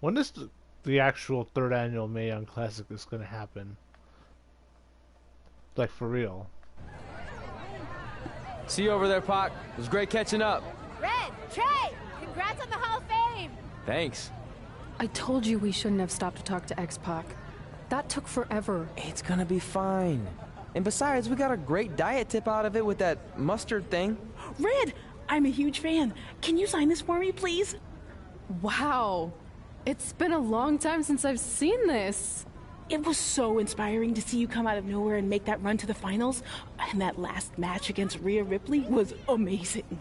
When does the actual 3rd annual Mae Young Classic is going to happen. Like, for real. See you over there, Pac. It was great catching up. Red, Trey, congrats on the Hall of Fame. Thanks. I told you we shouldn't have stopped to talk to X-Pac. That took forever. It's gonna be fine. And besides, we got a great diet tip out of it with that mustard thing. Red, I'm a huge fan. Can you sign this for me, please? Wow. It's been a long time since I've seen this. It was so inspiring to see you come out of nowhere and make that run to the finals. And that last match against Rhea Ripley was amazing.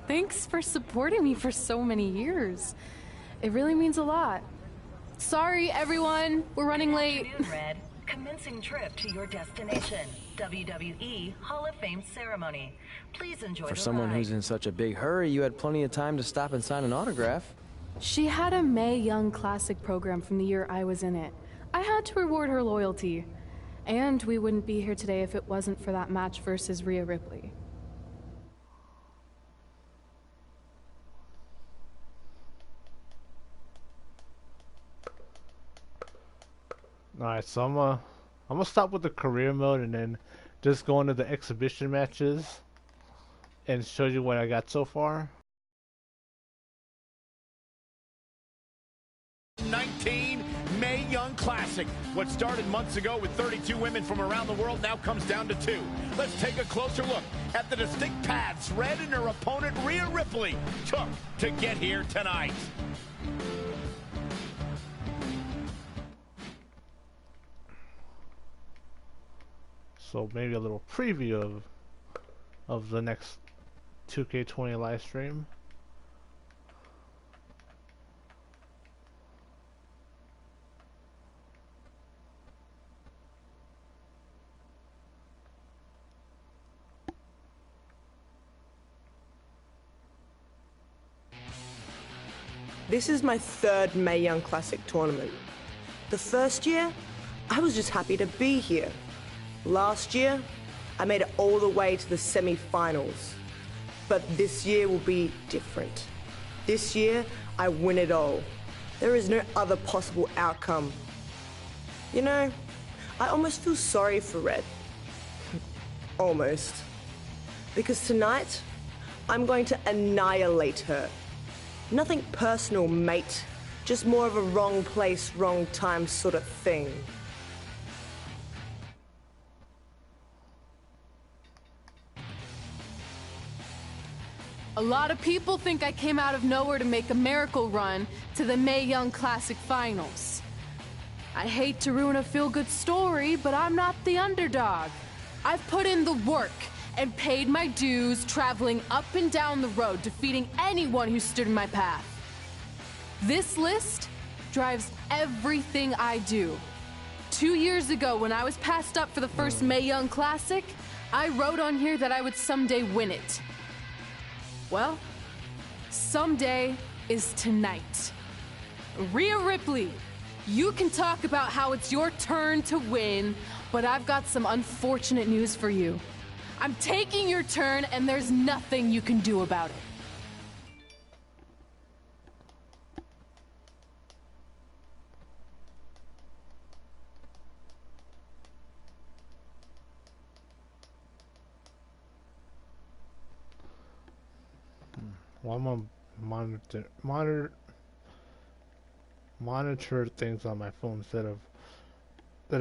Thanks for supporting me for so many years. It really means a lot. Sorry, everyone. We're running late. Good afternoon, Red. Commencing trip to your destination. WWE Hall of Fame ceremony. Please enjoy For the someone ride. who's in such a big hurry, you had plenty of time to stop and sign an autograph. She had a Mae Young Classic program from the year I was in it. I had to reward her loyalty. And we wouldn't be here today if it wasn't for that match versus Rhea Ripley. Alright, so I'm gonna stop with the career mode and then just go into the exhibition matches and show you what I got so far. 19 Mae Young Classic. What started months ago with 32 women from around the world now comes down to 2. Let's take a closer look at the distinct paths Red and her opponent Rhea Ripley took to get here tonight. So maybe a little preview of the next 2K20 live stream. This is my 3rd Mae Young Classic tournament. The first year, I was just happy to be here. Last year, I made it all the way to the semi-finals. But this year will be different. This year, I win it all. There is no other possible outcome. You know, I almost feel sorry for Red. Almost. Because tonight, I'm going to annihilate her. Nothing personal, mate. Just more of a wrong place, wrong time sort of thing. A lot of people think I came out of nowhere to make a miracle run to the Mae Young Classic Finals. I hate to ruin a feel-good story, but I'm not the underdog. I've put in the work and paid my dues traveling up and down the road, defeating anyone who stood in my path. This list drives everything I do. 2 years ago, when I was passed up for the first Mae Young Classic, I wrote on here that I would someday win it. Well, someday is tonight. Rhea Ripley, you can talk about how it's your turn to win, but I've got some unfortunate news for you. I'm taking your turn, and there's nothing you can do about it. Well, I'm gonna monitor things on my phone instead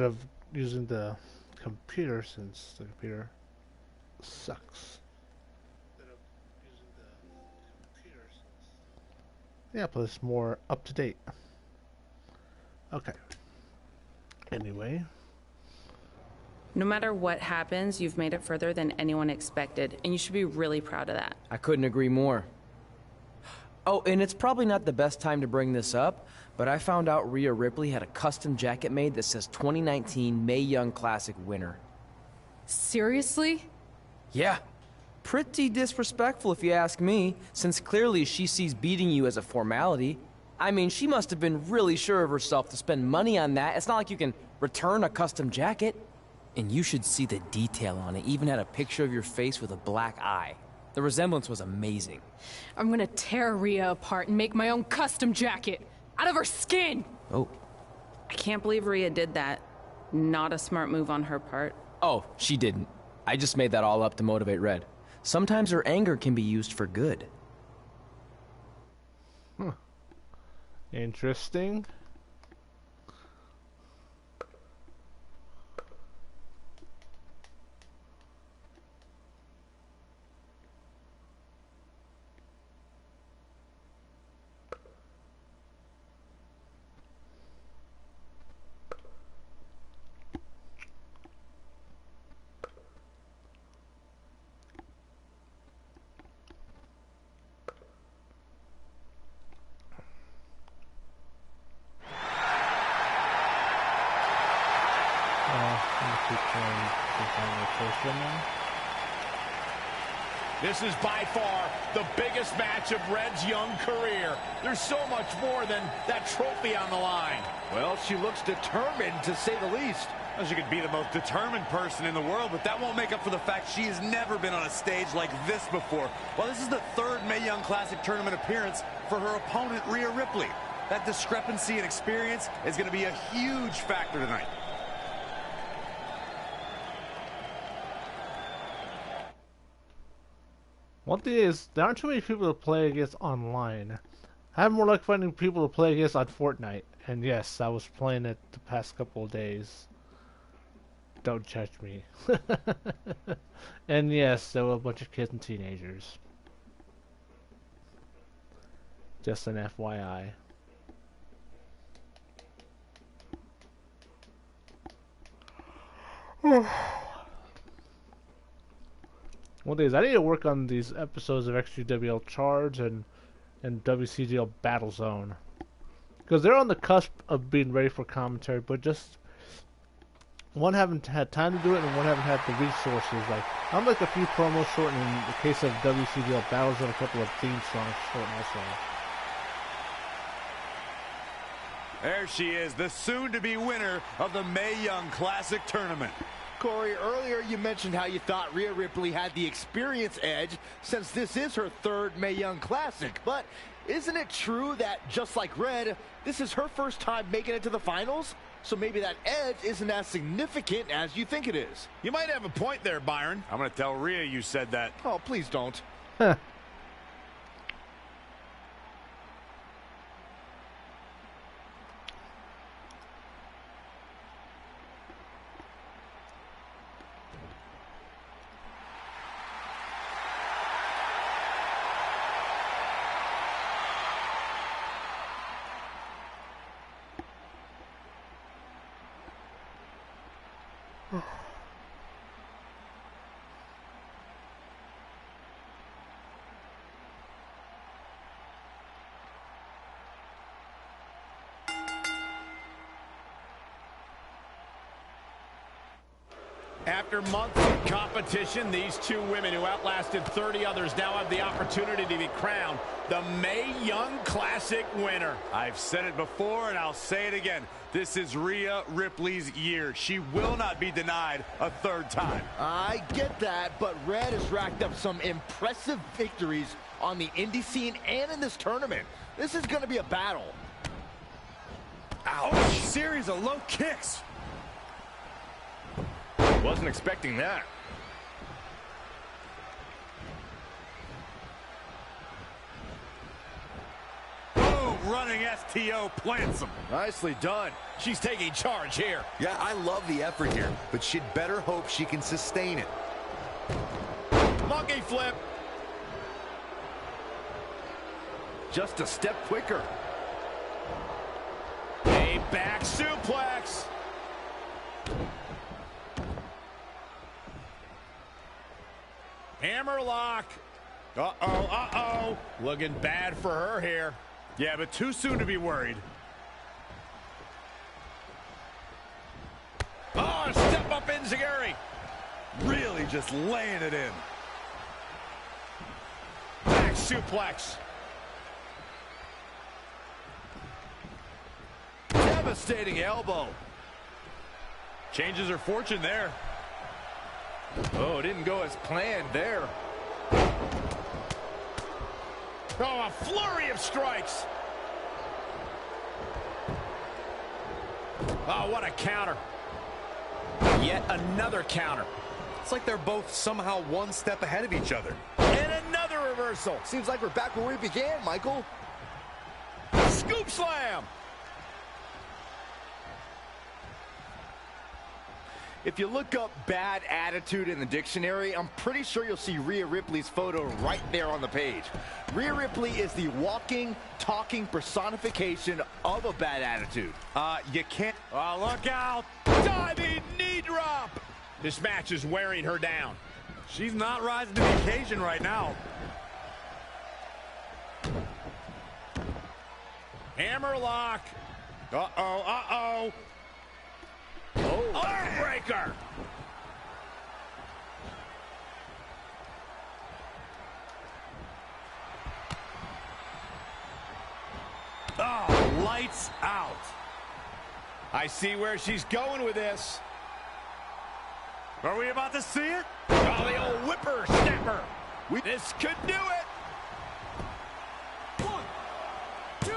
of using the computer, since the computer sucks. Yeah, but it's more up to date. Okay. Anyway. No matter what happens, you've made it further than anyone expected, and you should be really proud of that. I couldn't agree more. Oh, and it's probably not the best time to bring this up, but I found out Rhea Ripley had a custom jacket made that says 2019 Mae Young Classic winner. Seriously? Yeah. Pretty disrespectful if you ask me, since clearly she sees beating you as a formality. I mean, she must have been really sure of herself to spend money on that. It's not like you can return a custom jacket. And you should see the detail on it. Even had a picture of your face with a black eye. The resemblance was amazing. I'm gonna tear Rhea apart and make my own custom jacket out of her skin. Oh. I can't believe Rhea did that. Not a smart move on her part. Oh, she didn't. I just made that all up to motivate Red. Sometimes her anger can be used for good. Interesting. This is by far the biggest match of Red's young career. There's so much more than that trophy on the line. Well, she looks determined, to say the least. Well, she could be the most determined person in the world, but that won't make up for the fact she has never been on a stage like this before. Well, this is the third Mae Young Classic tournament appearance for her opponent, Rhea Ripley. That discrepancy in experience is going to be a huge factor tonight. One thing is, there aren't too many people to play against online. I have more luck finding people to play against on Fortnite. And yes, I was playing it the past couple of days. Don't judge me. And yes, there were a bunch of kids and teenagers. Just an FYI. One thing is, I need to work on these episodes of XGWL Charge and WCGL Battlezone. Because they're on the cusp of being ready for commentary, but just one haven't had time to do it and one haven't had the resources. Like, I'm like a few promos short, and in the case of WCGL Battlezone, a couple of theme songs short also. There she is, the soon-to-be winner of the Mae Young Classic Tournament. Corey, earlier you mentioned how you thought Rhea Ripley had the experience edge since this is her third Mae Young Classic. But isn't it true that, just like Red, this is her first time making it to the finals? So maybe that edge isn't as significant as you think it is. You might have a point there, Byron. I'm going to tell Rhea you said that. Oh, please don't. After months of competition, these two women who outlasted 30 others now have the opportunity to be crowned the Mae Young Classic winner. I've said it before and I'll say it again. This is Rhea Ripley's year. She will not be denied a third time. I get that, but Red has racked up some impressive victories on the indie scene and in this tournament. This is going to be a battle. Ouch! Series of low kicks. Wasn't expecting that. Boom! Running STO plants him. Nicely done. She's taking charge here. Yeah, I love the effort here, but she'd better hope she can sustain it. Monkey flip. Just a step quicker. A back suplex. Hammerlock. Uh-oh. Looking bad for her here. Yeah, but too soon to be worried. Oh, step up enziguri. Really just laying it in. Back suplex. Devastating elbow. Changes her fortune there. Oh, didn't go as planned there. Oh, a flurry of strikes. Oh, what a counter. Yet another counter. It's like they're both somehow one step ahead of each other. And another reversal. Seems like we're back where we began, Michael. Scoop slam. If you look up bad attitude in the dictionary, I'm pretty sure you'll see Rhea Ripley's photo right there on the page. Rhea Ripley is the walking, talking personification of a bad attitude. You can't... Oh, look out. Diving knee drop. This match is wearing her down. She's not rising to the occasion right now. Hammerlock. Uh-oh, uh-oh. Oh, arm breaker. Oh, lights out. I see where she's going with this. Are we about to see it? Oh, the old whipper snapper. This could do it. 1, 2,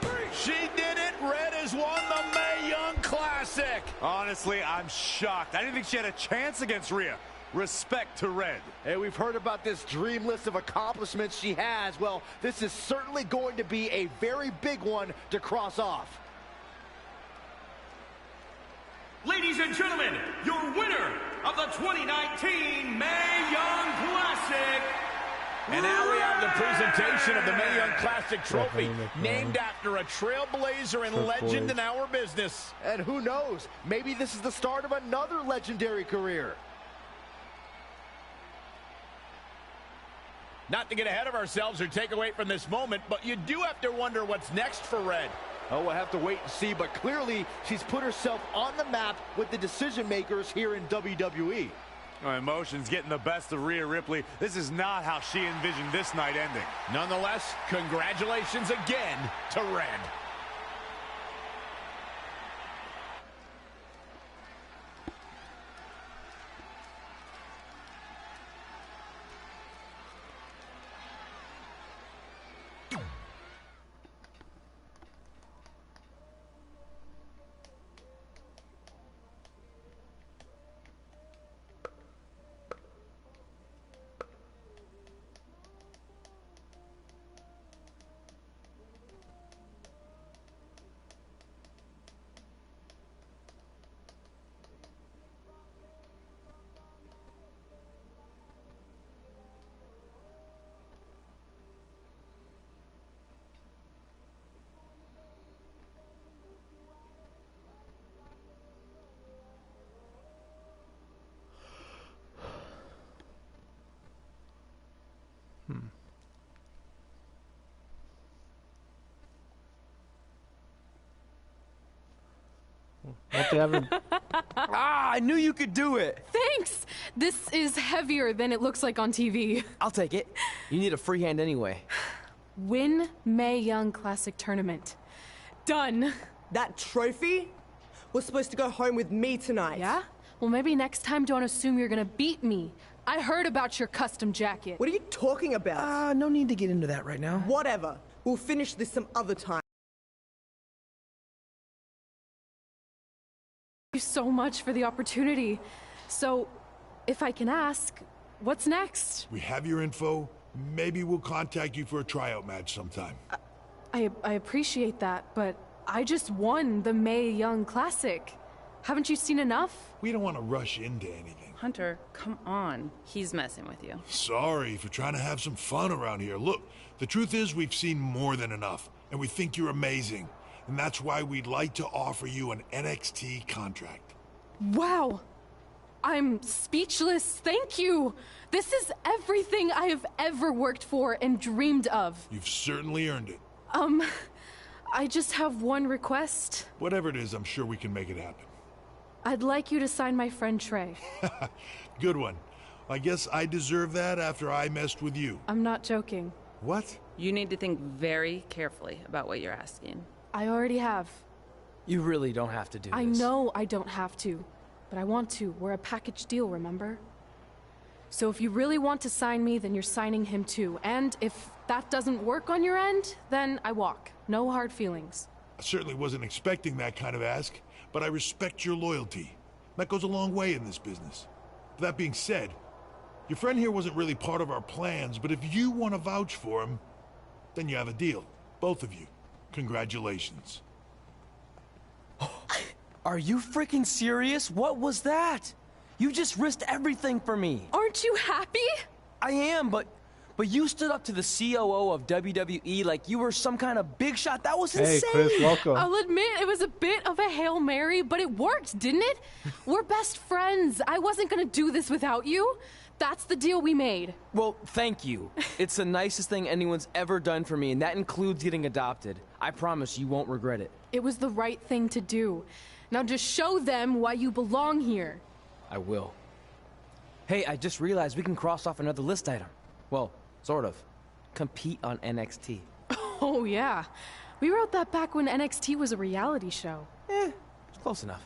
3. She did it. Red has won the Mae Young Classic. Honestly, I'm shocked. I didn't think she had a chance against Rhea. Respect to Red. Hey, we've heard about this dream list of accomplishments she has. Well, this is certainly going to be a very big one to cross off. Ladies and gentlemen, your winner of the 2019 Mae Young Classic. And now we have the presentation of the Mae Young Classic trophy, named after a trailblazer and legend in our business. And who knows, maybe this is the start of another legendary career. Not to get ahead of ourselves or take away from this moment, but you do have to wonder what's next for Red. Oh, we'll have to wait and see, but clearly she's put herself on the map with the decision makers here in WWE. Emotions getting the best of Rhea Ripley. This is not how she envisioned this night ending. Nonetheless, congratulations again to Red. I knew you could do it. Thanks! This is heavier than it looks like on TV. I'll take it. You need a free hand anyway. Win Mae Young Classic Tournament. Done. That trophy was supposed to go home with me tonight. Yeah? Well, maybe next time don't assume you're gonna beat me. I heard about your custom jacket. What are you talking about? No need to get into that right now. Whatever. We'll finish this some other time. Thank you so much for the opportunity. So, if I can ask, what's next? We have your info. Maybe we'll contact you for a tryout match sometime. I appreciate that, but I just won the Mae Young Classic. Haven't you seen enough? We don't want to rush into anything. Hunter, come on. He's messing with you. Sorry for trying to have some fun around here. Look, the truth is we've seen more than enough, and we think you're amazing. And that's why we'd like to offer you an NXT contract. Wow! I'm speechless. Thank you! This is everything I have ever worked for and dreamed of. You've certainly earned it. I just have one request. Whatever it is, I'm sure we can make it happen. I'd like you to sign my friend Trey. Good one. I guess I deserve that after I messed with you. I'm not joking. What? You need to think very carefully about what you're asking. I already have. You really don't have to do this. I know I don't have to, but I want to. We're a package deal, remember? So if you really want to sign me, then you're signing him too. And if that doesn't work on your end, then I walk. No hard feelings. I certainly wasn't expecting that kind of ask, but I respect your loyalty. That goes a long way in this business. That being said, your friend here wasn't really part of our plans, but if you want to vouch for him, then you have a deal. Both of you. Congratulations. Are you freaking serious? What was that? You just risked everything for me. Aren't you happy? I am, but you stood up to the COO of WWE like you were some kind of big shot. That was insane. Hey, Chris, welcome. I'll admit it was a bit of a Hail Mary, but it worked, didn't it? We're best friends. I wasn't gonna do this without you. That's the deal we made. Well, thank you. It's the nicest thing anyone's ever done for me, and that includes getting adopted. I promise you won't regret it. It was the right thing to do. Now just show them why you belong here. I will. Hey, I just realized we can cross off another list item. Well, sort of. Compete on NXT. Oh, yeah. We wrote that back when NXT was a reality show. It's close enough.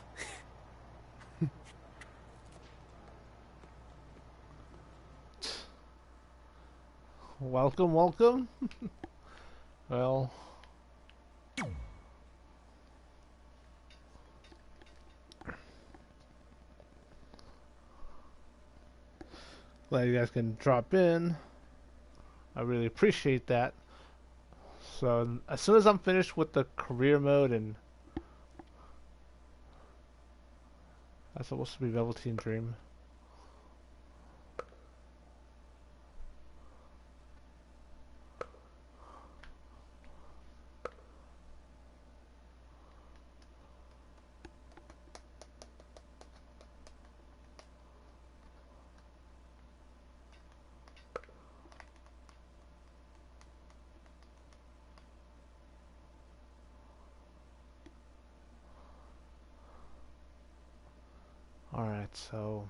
Welcome, welcome. Well... glad you guys can drop in. I really appreciate that. So as soon as I'm finished with the career mode, and that's supposed to be Velveteen Dream. Alright, so...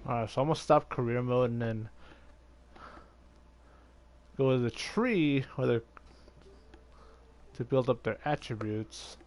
Alright, so I'm gonna stop career mode and then go to the tree where they're to build up their attributes.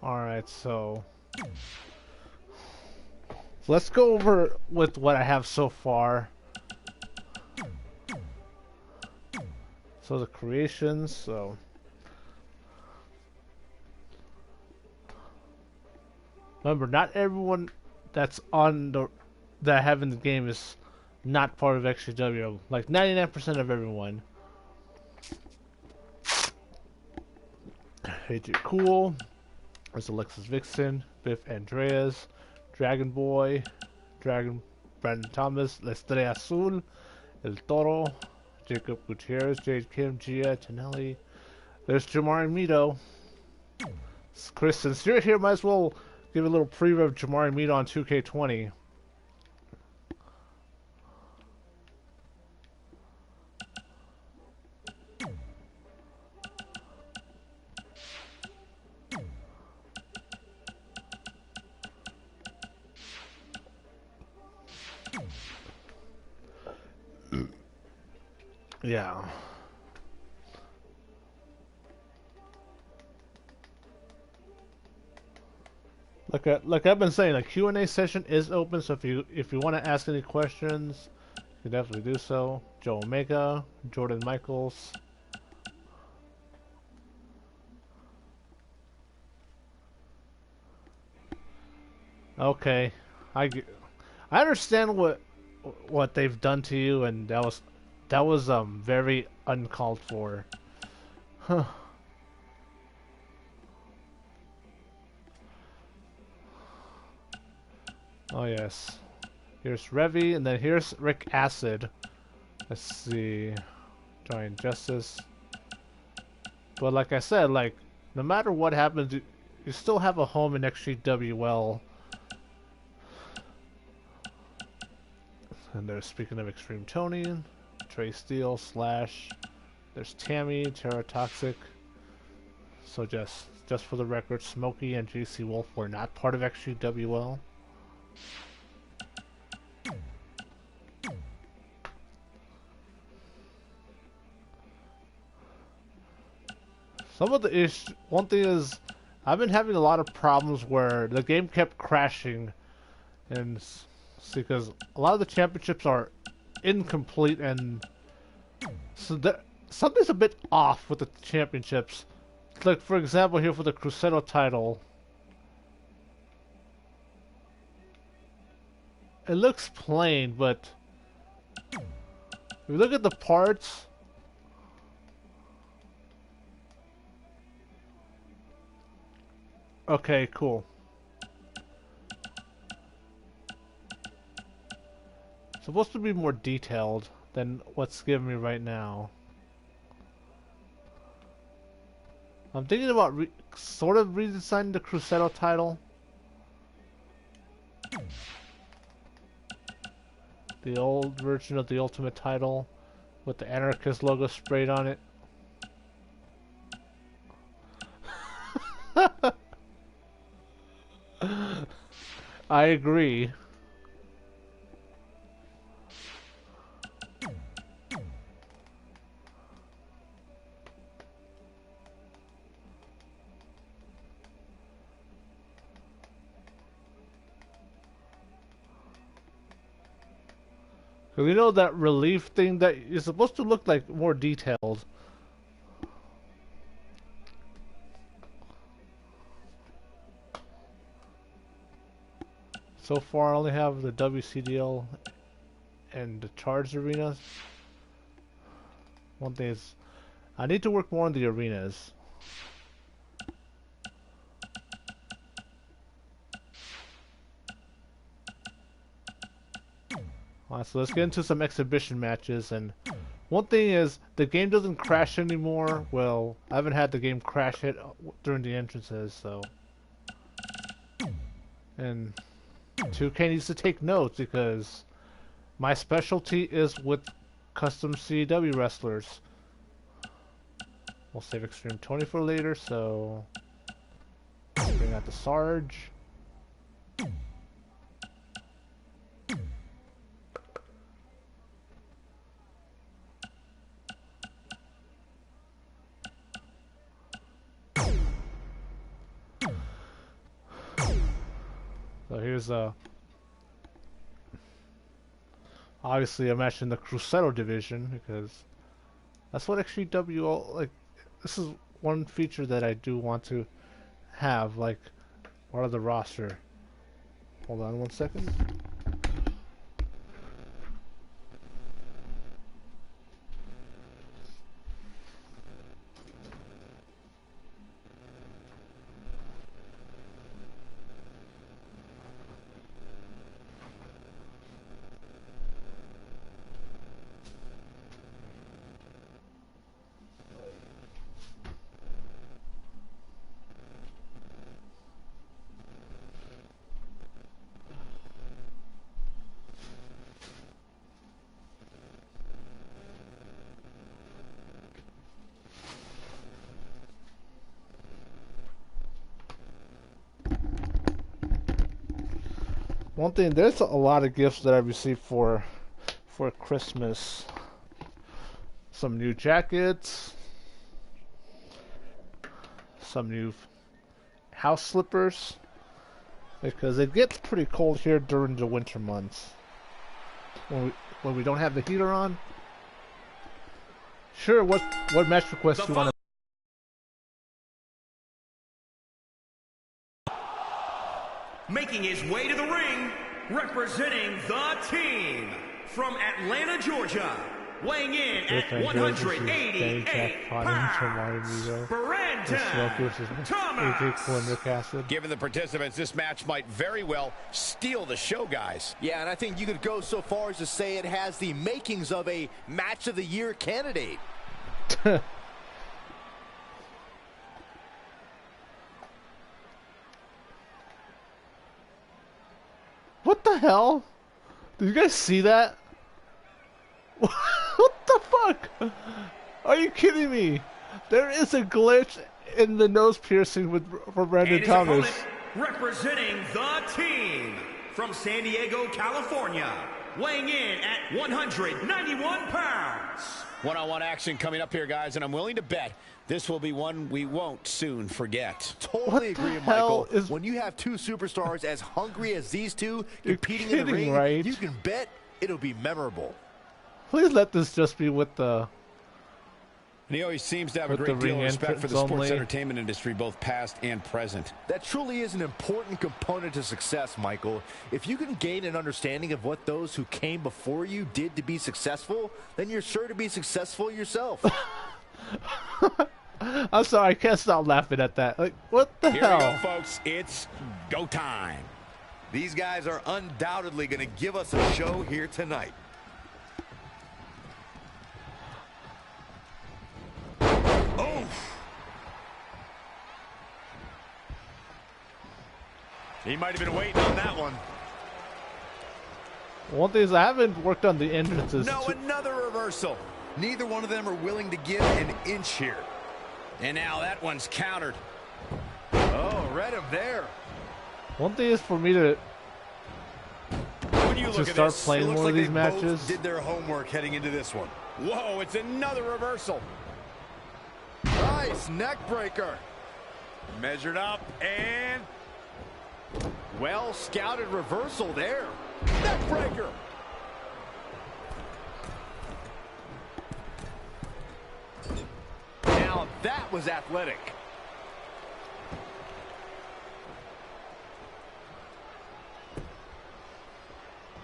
Alright, so let's go over with what I have so far. So the creations, so remember, not everyone that's on the that I have in the game is not part of XTW. Like 99% of everyone. AJ Cool, There's Alexis Vixen, Biff Andreas, Dragon Boy, Brandon Thomas, La Estrella Azul, El Toro, Jacob Gutierrez, Jade Kim, Gia, Tonelli. There's Jamari Mito. Chris, since you're here, might as well give a little preview of Jamari Mito on 2K20. Yeah. Like I've been saying, the Q&A session is open, so if you want to ask any questions, you can definitely do so. Joe Omega, Jordan Michaels. Okay, I understand what they've done to you, and that was very uncalled for. Huh. Oh yes. Here's Revy, and then here's Rick Acid. Let's see. Giant Justice. But like I said, like, no matter what happens, you still have a home in XGWL. And there's, speaking of XtremeTony, Trey Steele, Slash. There's Tammy, Terra Toxic. So just for the record, Smokey and JC Wolf were not part of XGWL. Some of the one thing is, I've been having a lot of problems where the game kept crashing, and because a lot of the championships are incomplete, and so something's a bit off with the championships. Like, for example, here for the Cruzeiro title, it looks plain, but if you look at the parts, okay, cool. It's supposed to be more detailed than what's given me right now. I'm thinking about sort of redesigning the Cruzeiro title. The old version of the Ultimate title with the Anarchist logo sprayed on it. I agree. Because you know that relief thing that is supposed to look like more detailed. So far I only have the WCDL and the Charged arenas. One thing is, I need to work more on the arenas. Alright, so let's get into some exhibition matches. And one thing is, the game doesn't crash anymore. Well, I haven't had the game crash hit during the entrances, so. And 2K needs to take notes, because my specialty is with custom CW wrestlers. We'll save XtremeTony for later, so bring out the Sarge. So here's obviously a match in the Cruzeiro division, because that's what XGWL, like, this is one feature that I do want to have, like, part of the roster. Hold on one second. One thing, there's a lot of gifts that I received for Christmas. Some new jackets, some new house slippers, because it gets pretty cold here during the winter months when we don't have the heater on. Sure, what match request you want to... Making his way to the ring, representing the team from Atlanta, Georgia, weighing in at 188 pounds, Brandon Thomas. Given the participants, this match might very well steal the show, guys. Yeah, and I think you could go so far as to say it has the makings of a match of the year candidate. What the hell? Did you guys see that? What the fuck? Are you kidding me? There is a glitch in the nose piercing for Brandon Thomas. Representing the team from San Diego, California, weighing in at 191 pounds. One-on-one action coming up here, guys, and I'm willing to bet this will be one we won't soon forget. Totally agree, Michael. When you have two superstars as hungry as these two competing in the ring, right? You can bet it'll be memorable. Please let this just be with the... And he always seems to have a great deal of respect for the sports entertainment industry, both past and present. That truly is an important component to success, Michael. If you can gain an understanding of what those who came before you did to be successful, then you're sure to be successful yourself. I'm sorry, I can't stop laughing at that. Like, what the hell? Here we go, folks. It's go time. These guys are undoubtedly going to give us a show here tonight. Oh! He might have been waiting on that one. One thing is I haven't worked on the entrances. No, another reversal. Neither one of them are willing to give an inch here. And now that one's countered. Oh, read him there. One thing is for me to start playing more of these matches. Did their homework heading into this one. Whoa, it's another reversal. Nice neck breaker. Measured up and well scouted reversal there. Neck breaker. Now that was athletic.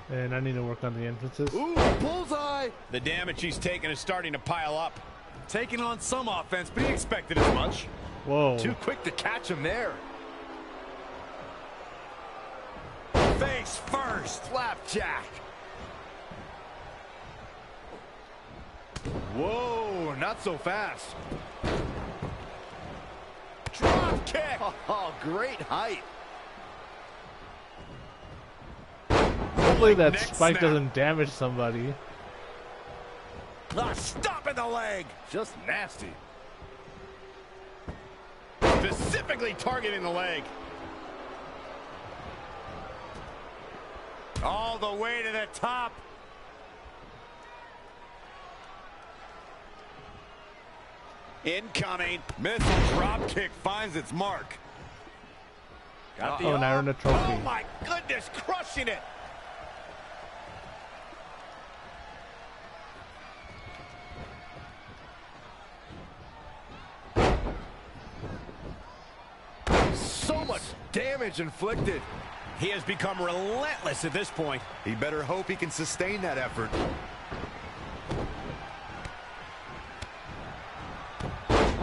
And I need to work on the entrances. Ooh, bullseye! The damage he's taken is starting to pile up. Taking on some offense, but he expected as much. Whoa. Too quick to catch him there. Face first. Flapjack. Whoa, not so fast. Drop kick. Oh, great height. Hopefully that spike doesn't damage somebody. Stop in the leg. Just nasty. Specifically targeting the leg. All the way to the top. Incoming. Missile drop kick finds its mark. Got the and I earned a trophy. Oh my goodness, crushing it. So much damage inflicted. He has become relentless at this point. He better hope he can sustain that effort.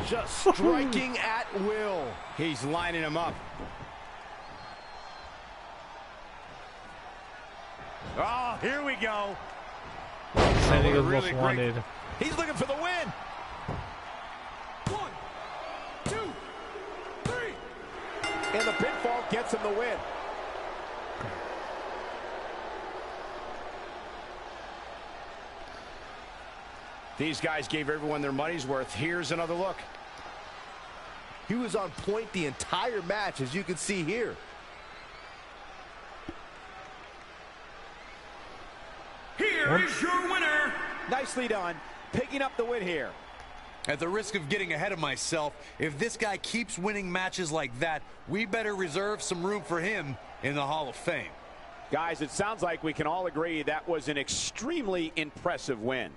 Just striking at will. He's lining him up. Oh, here we go. I think it was really most wanted. He's looking for the win. 1, 2, 3. And the pinfall gets him the win. These guys gave everyone their money's worth. Here's another look. He was on point the entire match, as you can see here. Here is your winner. Nicely done, picking up the win here. At the risk of getting ahead of myself, if this guy keeps winning matches like that, we better reserve some room for him in the Hall of Fame. Guys, it sounds like we can all agree that was an extremely impressive win.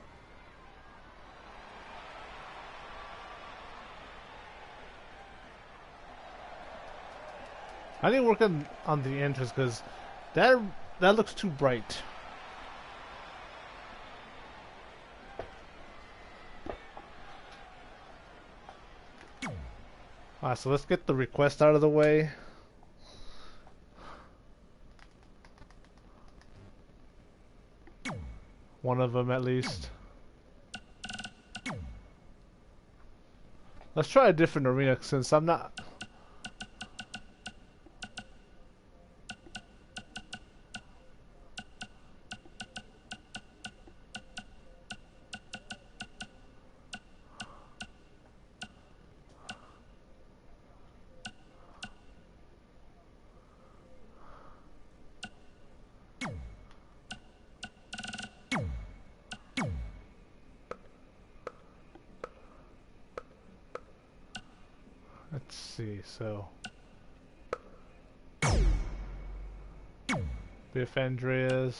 I didn't work on the entrance because that looks too bright. Alright, so let's get the request out of the way. One of them at least. Let's try a different arena since I'm not... Let's see, so Biff Andreas.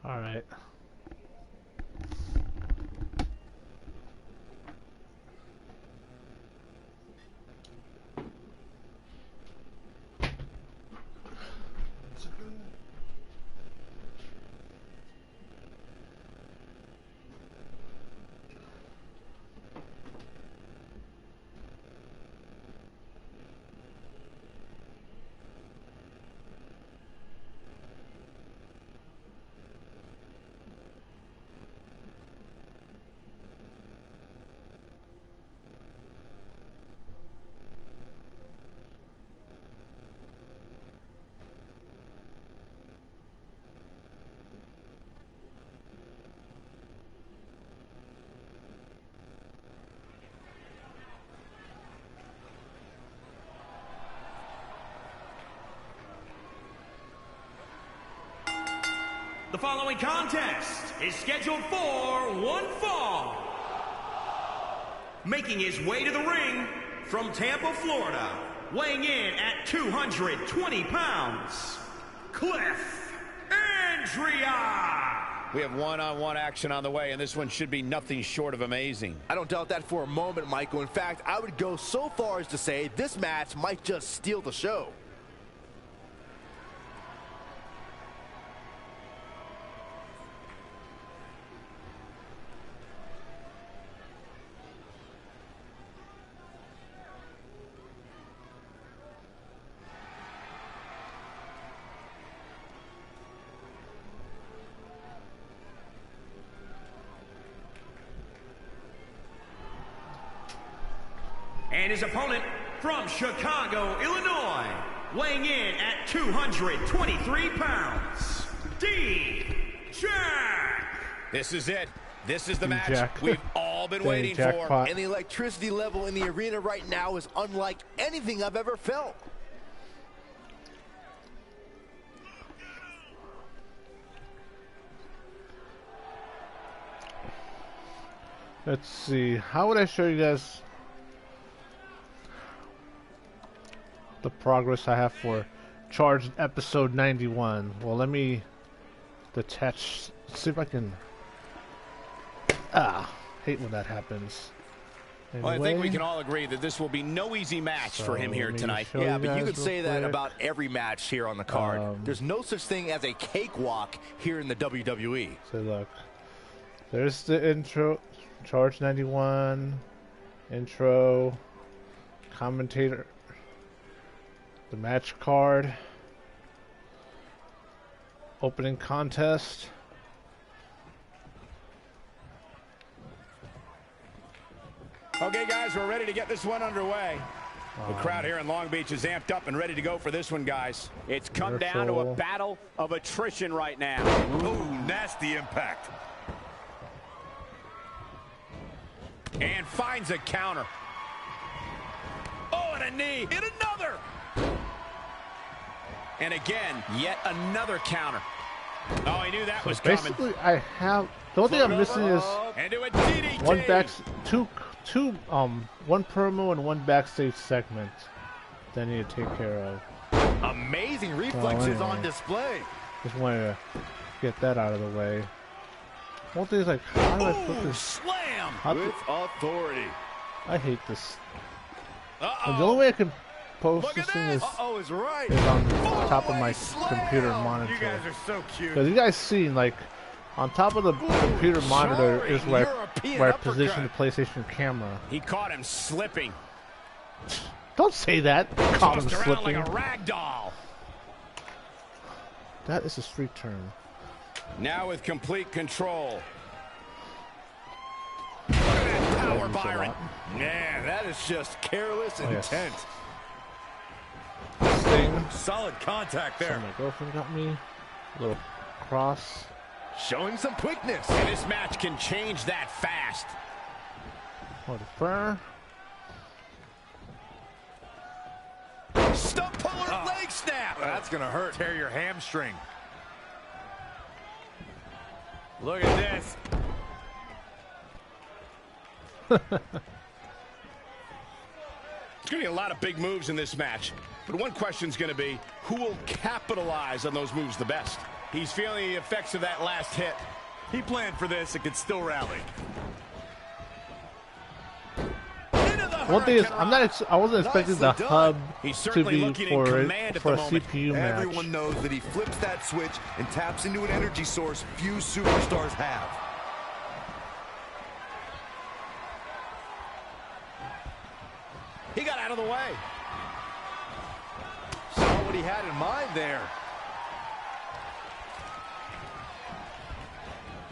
All right. The following contest is scheduled for one fall. Making his way to the ring from Tampa, Florida, weighing in at 220 pounds, Cliff Andrea. We have one-on-one action on the way, and this one should be nothing short of amazing. I don't doubt that for a moment, Michael. In fact, I would go so far as to say this match might just steal the show. And his opponent from Chicago, Illinois, weighing in at 223 pounds, D-Jack. This is it. This is the match Jack. we've all been waiting Jackpot. for. And the electricity level in the arena right now is unlike anything I've ever felt. Let's see. How would I show you guys the progress I have for Charged episode 91? Well, let me detach. See if I can. Hate when that happens. Anyway, Well, I think we can all agree that this will be no easy match for him here tonight. Yeah, but you could say that about every match here on the card. There's no such thing as a cakewalk here in the WWE. So look, there's the intro, Charge 91, intro, commentator, the match card, opening contest. Okay, guys, we're ready to get this one underway. The crowd here in Long Beach is amped up and ready to go for this one, guys. It's come down to a battle of attrition right now. Ooh, nasty impact. And finds a counter. Oh, and a knee. And another. And again, yet another counter. Oh, he knew that was coming. Basically, I have... The only thing I'm missing is one one promo and one backstage segment that I need to take care of. Amazing reflexes on display. Just wanted to get that out of the way. One thing is like, how do I put this? Slam with authority. I hate this. And the only way I can post this thing is on top of my computer monitor. You guys are so cute. Because you guys seen, like, on top of the computer monitor is where I position the PlayStation camera. He caught him slipping. Don't say that. Caught him slipping. Like a rag doll. That is a street term. Now with complete control. Look at that power, Byron. Man, that is just careless intent. Sting. Solid contact there. So my girlfriend got me. A little cross. Showing some quickness. And this match can change that fast. What a fur. Stump puller leg snap. That's going to hurt. Tear your hamstring. Look at this. There's going to be a lot of big moves in this match. But one question's going to be, who will capitalize on those moves the best? He's feeling the effects of that last hit. He planned for this and could still rally. One thing is, I wasn't expecting the hub to be for a CPU match. Everyone knows that he flips that switch and taps into an energy source few superstars have. He got out of the way. Saw what he had in mind there.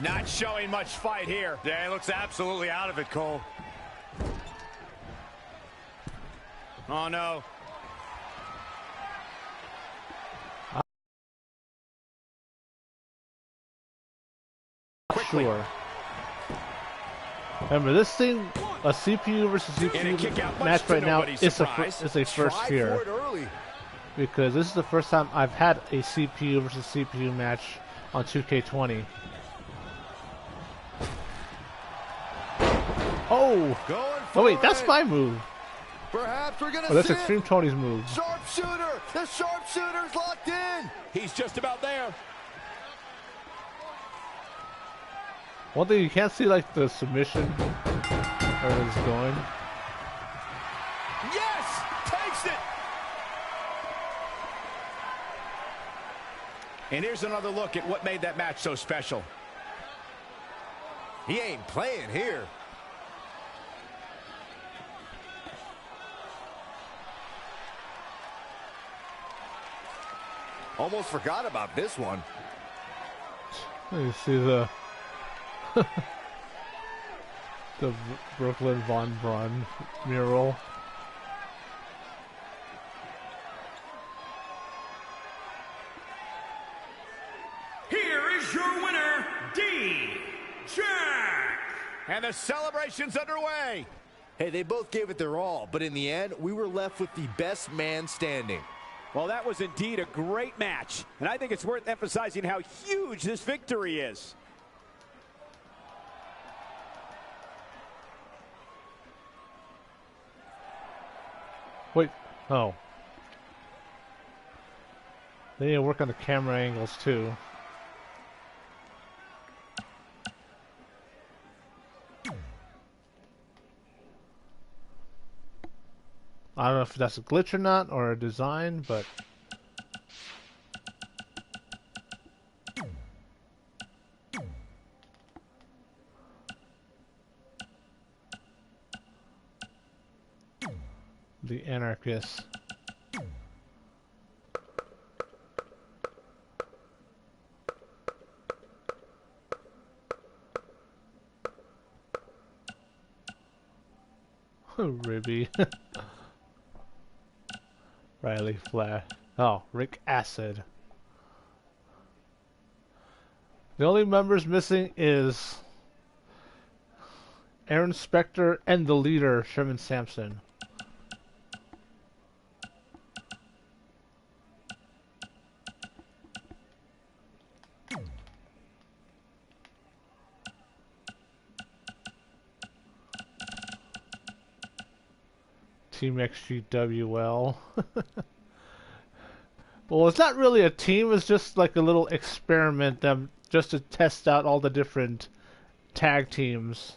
Not showing much fight here. Yeah, he looks absolutely out of it, Cole. Oh, no. Sure. Remember, this thing, a CPU versus CPU match right now, is a first here. Because this is the first time I've had a CPU versus CPU match on 2K20. Oh wait, that's my move. Perhaps we're gonna that's see XtremeTony's move. Sharpshooter! The sharpshooter's locked in! He's just about there. One thing, you can't see like the submission where it's going. Yes! Takes it! And here's another look at what made that match so special. He ain't playing here. Almost forgot about this one. You see the the Brooklyn Von Braun mural. Here is your winner, D-Jack. And the celebration's underway. Hey, they both gave it their all, but in the end, we were left with the best man standing. Well, that was indeed a great match, and I think it's worth emphasizing how huge this victory is. Wait, oh. They need to work on the camera angles too. I don't know if that's a glitch or not, or a design, but... The anarchist. Oh, Ribby. Riley Flash. Oh, Rick Acid. The only members missing is Aaron Specter and the leader, Sherman Sampson. Team XGWL. Well, it's not really a team, it's just like a little experiment just to test out all the different tag teams.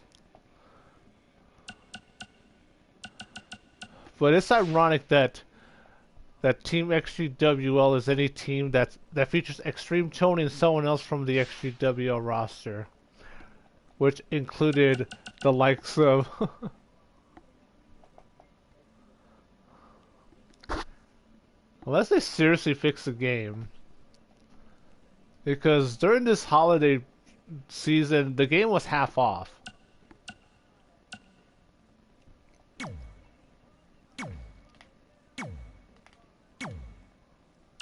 But it's ironic that Team XGWL is any team that features XtremeTony and someone else from the XGWL roster, which included the likes of unless they seriously fix the game. Because during this holiday season, the game was half off.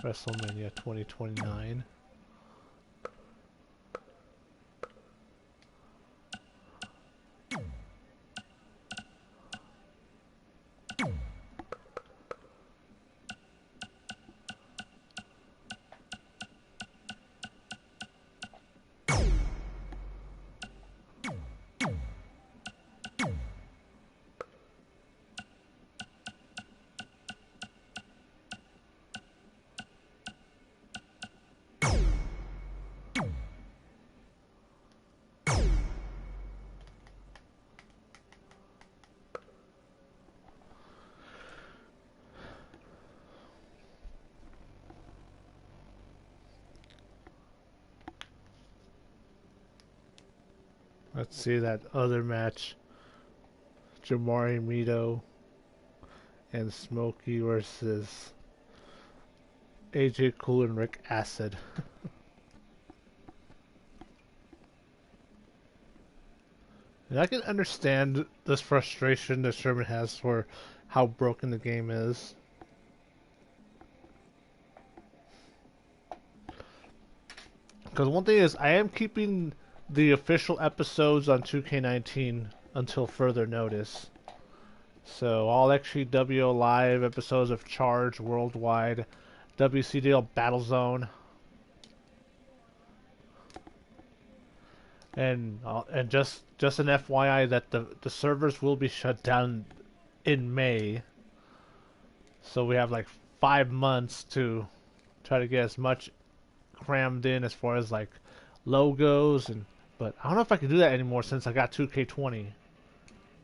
WrestleMania 2029. Let's see that other match. Jamari Mito and Smokey versus AJ Cool and Rick Acid. And I can understand this frustration that Sherman has for how broken the game is. Because one thing is, I am keeping the official episodes on 2K19 until further notice. So all XGWO live episodes of Charge Worldwide, WCDL Battlezone, and just an FYI that the servers will be shut down in May. So we have like 5 months to try to get as much crammed in as far as like logos and. But I don't know if I can do that anymore since I got 2K20,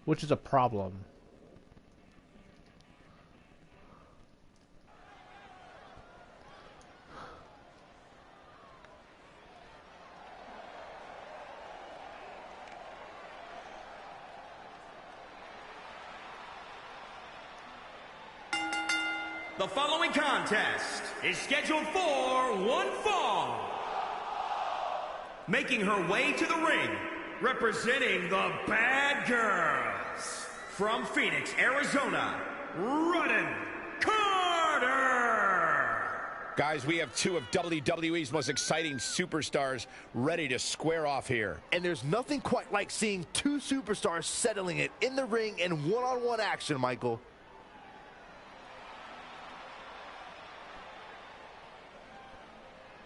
which is a problem. The following contest is scheduled for one fall. Making her way to the ring, representing the Bad Girls. From Phoenix, Arizona, Rodden Carter! Guys, we have two of WWE's most exciting superstars ready to square off here. And there's nothing quite like seeing two superstars settling it in the ring in one-on-one action, Michael.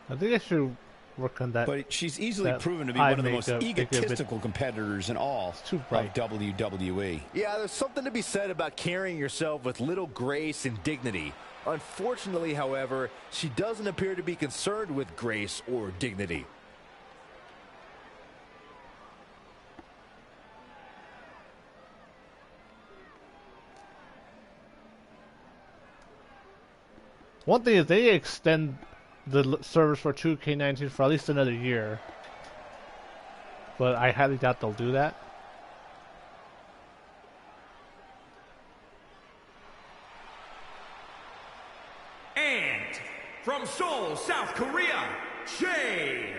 I think I should work on that. But she's easily proven to be one of the most egotistical competitors in all of WWE. Yeah, there's something to be said about carrying yourself with little grace and dignity. Unfortunately, however, she doesn't appear to be concerned with grace or dignity. One thing is they extend the servers for 2K19 for at least another year, but I highly doubt they'll do that. And from Seoul, South Korea, Jay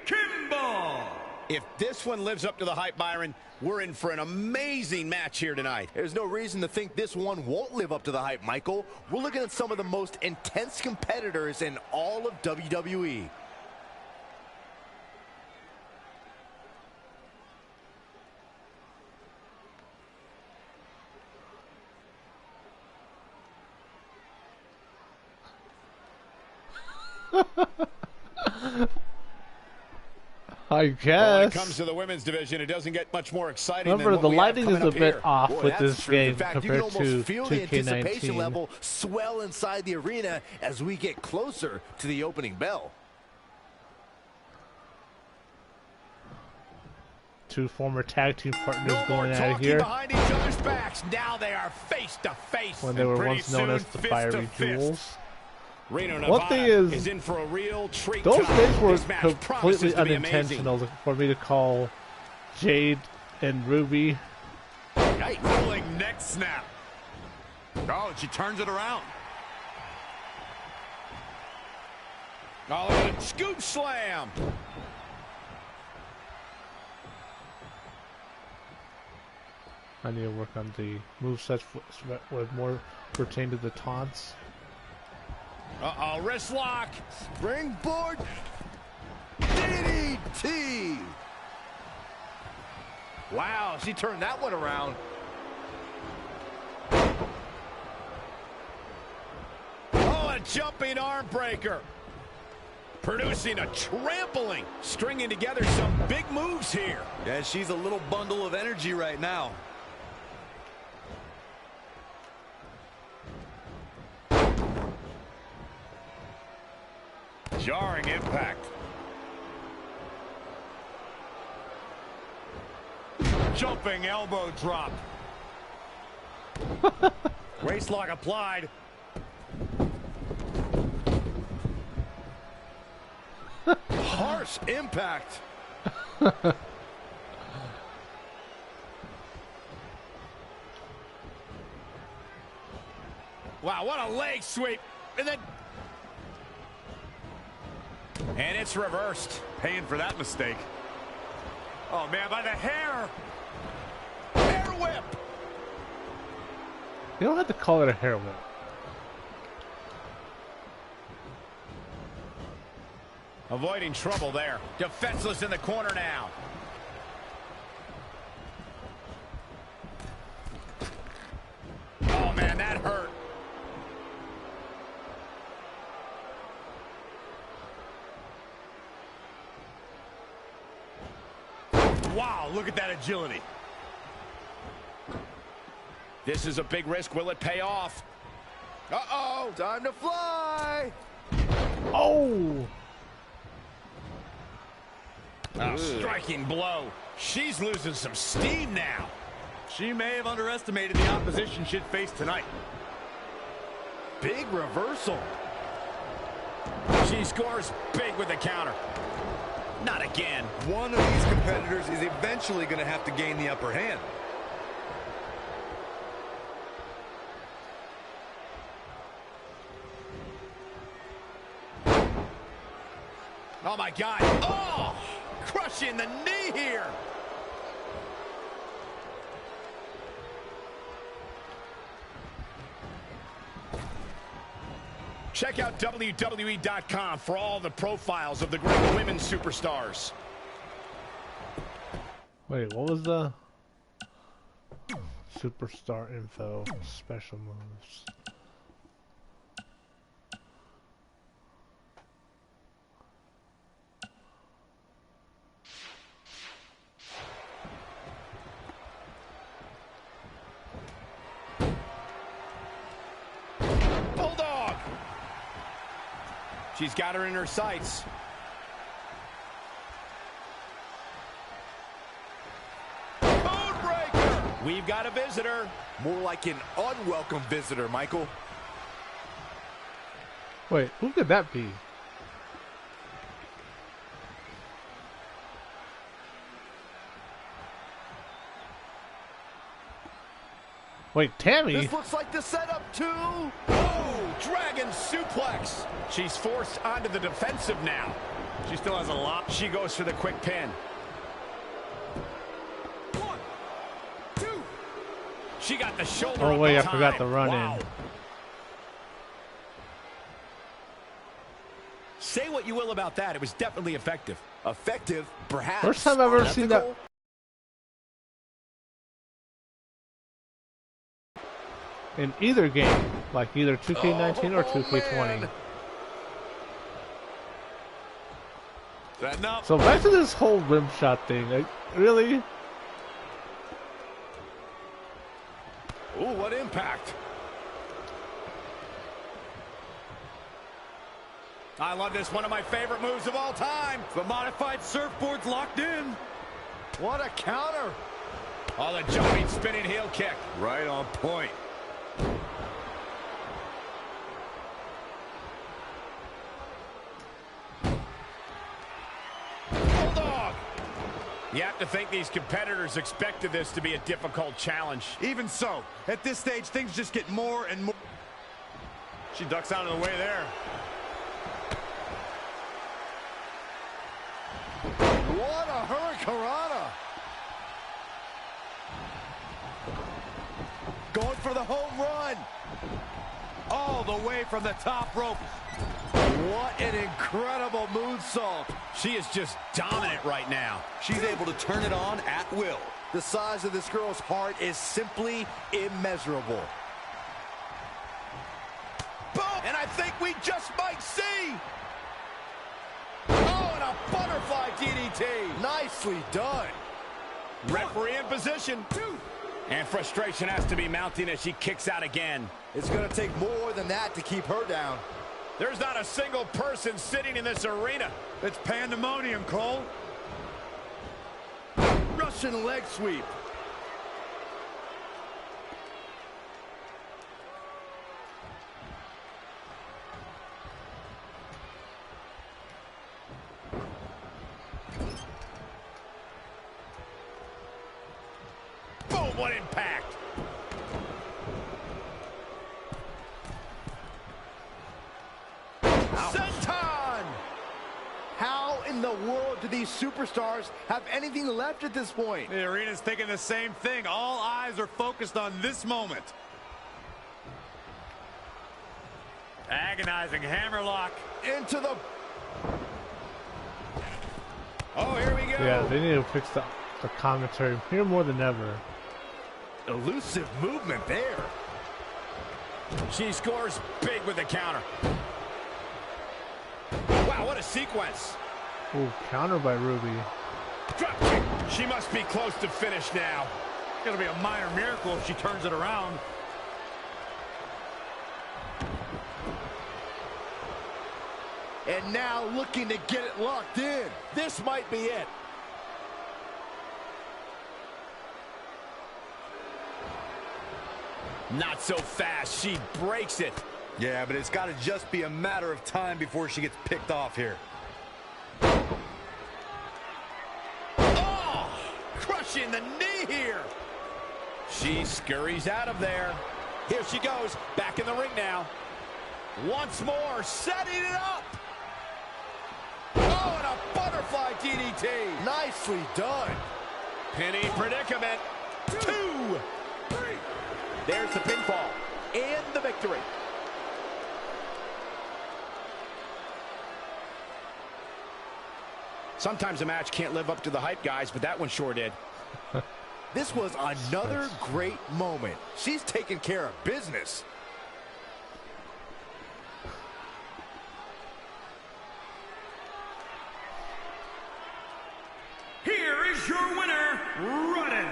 Kimball. If this one lives up to the hype, Byron, we're in for an amazing match here tonight. There's no reason to think this one won't live up to the hype, Michael. We're looking at some of the most intense competitors in all of WWE. I guess. Well, when it comes to the women's division, it doesn't get much more exciting. Remember, than the what lighting is a bit here. off Boy, with that's this true. game In fact, compared you can almost to feel the anticipation 2K19. level swell inside the arena as we get closer to the opening bell. Two former tag team partners going at it here. Behind each other's backs. Now they are face to face. When they were once known as the Fiery Jewels. One thing is in for a real treat those days were completely unintentional for me to call Jade and Ruby. Rolling neck snap. Oh, she turns it around. Oh, look at it. Scoop slam. I need to work on the movesets with more pertain to the taunts. Uh-oh, wrist lock. Springboard DDT. Wow, she turned that one around. Oh, a jumping arm breaker. Producing a trampling. Stringing together some big moves here. Yeah, she's a little bundle of energy right now. Jarring impact. Jumping elbow drop. Waist lock applied. Harsh impact. Wow, what a leg sweep. And then... and it's reversed. Paying for that mistake. Oh, man, by the hair. Hair whip. You don't have to call it a hair whip. Avoiding trouble there. Defenseless in the corner now. Oh, man, that hurt. Wow, look at that agility. This is a big risk. Will it pay off? Uh-oh. Time to fly. Oh. A striking blow. She's losing some steam now. She may have underestimated the opposition she'd face tonight. Big reversal. She scores big with the counter. Not again. One of these competitors is eventually going to have to gain the upper hand. Oh, my God. Oh! Crushing the knee here. Check out WWE.com for all the profiles of the great women's superstars. Wait, what was the superstar info? Special moves. She's got her in her sights. Bonebreaker! We've got a visitor. More like an unwelcome visitor, Michael. Wait, who could that be? Wait, Tammy? This looks like the setup too. Oh, dragon suplex. She's forced onto the defensive now. She still has a lot. She goes for the quick pin. She got the shoulder. Oh wait, I forgot the run in. Say what you will about that, it was definitely effective. Effective, perhaps. First time I've ever seen that. In either game, like either 2K19 or 2K20. So back to this whole rim shot thing. Like, really? Ooh, what impact. I love this, one of my favorite moves of all time. The modified surfboard's locked in. What a counter. Oh, the jumping, spinning heel kick. Right on point. Bulldog. You have to think these competitors expected this to be a difficult challenge. Even so, at this stage, things just get more and more. She ducks out of the way there. What a hurricanrana. Going for the home run. All the way from the top rope. What an incredible moonsault. She is just dominant right now. She's able to turn it on at will. The size of this girl's heart is simply immeasurable. Boom! And I think we just might see. Oh, and a butterfly DDT. Nicely done. Referee in position. And frustration has to be mounting as she kicks out again. It's going to take more than that to keep her down. There's not a single person sitting in this arena. It's pandemonium, Cole. Russian leg sweep. Boom, what impact. Senton! How in the world do these superstars have anything left at this point? The arena's thinking the same thing. All eyes are focused on this moment. Agonizing hammerlock. Into the... Oh, here we go. Yeah, they need to fix the commentary here more than ever. Elusive movement there. She scores big with the counter. Wow, what a sequence. Ooh, counter by Ruby. Drop kick. She must be close to finish now. It's going to be a minor miracle if she turns it around. And now looking to get it locked in. This might be it. Not so fast. She breaks it. Yeah, but it's got to just be a matter of time before she gets picked off here. Oh! Crushing the knee here. She scurries out of there. Here she goes. Back in the ring now. Once more, setting it up. Oh, and a butterfly DDT. Nicely done. Penny predicament. 2, 3. There's the pinfall and the victory. Sometimes a match can't live up to the hype, guys, but that one sure did. This was another great moment. She's taking care of business. Here is your winner, Rodden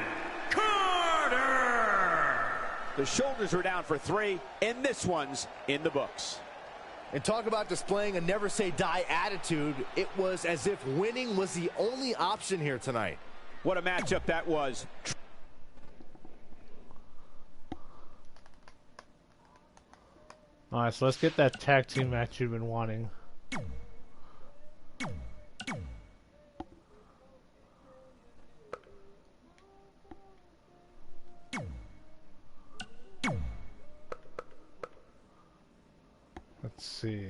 Carter. The shoulders were down for 3, and this one's in the books. And talk about displaying a never-say-die attitude. It was as if winning was the only option here tonight. What a matchup that was. Alright, so let's get that tag team match you've been wanting. Let's see.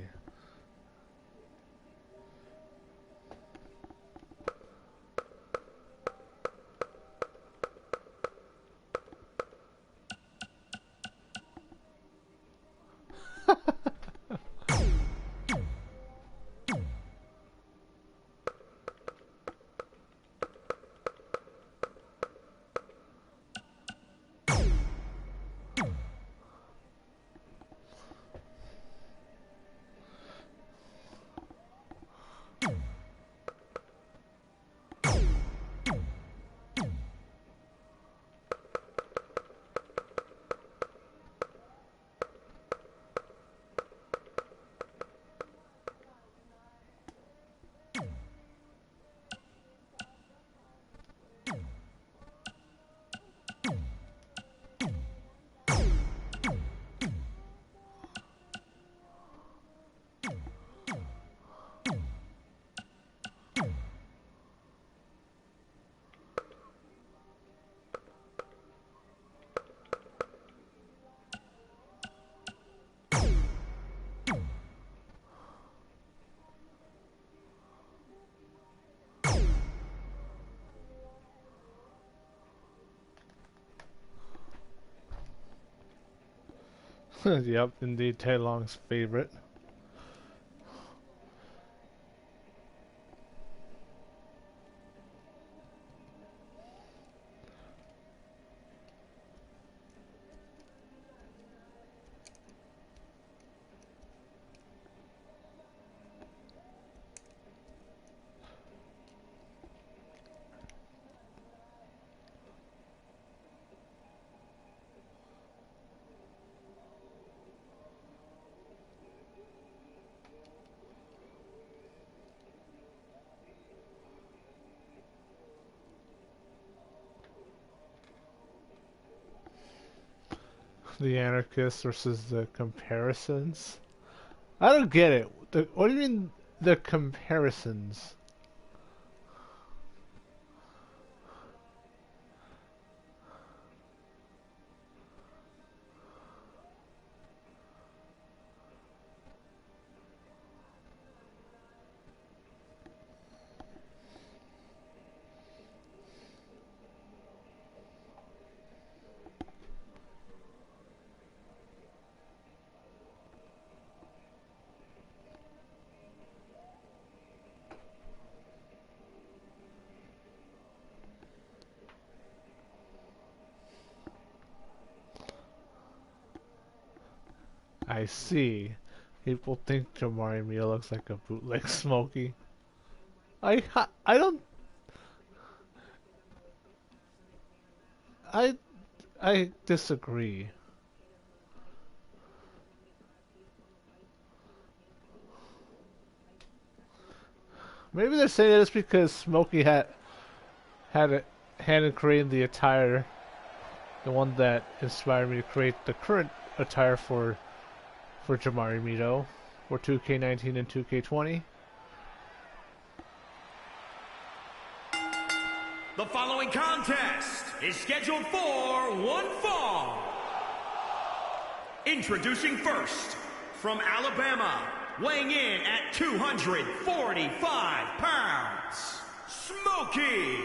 Yep, indeed, Tai Long's favorite. The anarchists versus the comparisons. I don't get it. What do you mean the comparisons? I see. People think Jamari Mia looks like a bootleg Smokey. I don't. I disagree. Maybe they're saying this because Smokey had a hand in creating the attire, the one that inspired me to create the current attire for Jamari Mito for 2K19 and 2K20. The following contest is scheduled for one fall. Introducing first, from Alabama, weighing in at 245 pounds, Smokey.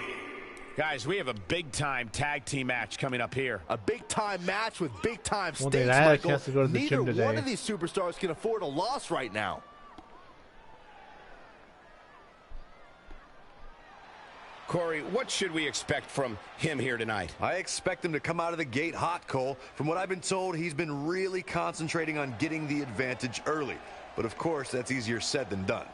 Guys, we have a big-time tag team match coming up here. A big-time match with big-time stakes, I had a Michael. chance to go to the Neither gym today. one of these superstars can afford a loss right now. Corey, what should we expect from him here tonight? I expect him to come out of the gate hot, Cole. From what I've been told, he's been really concentrating on getting the advantage early. But of course, that's easier said than done.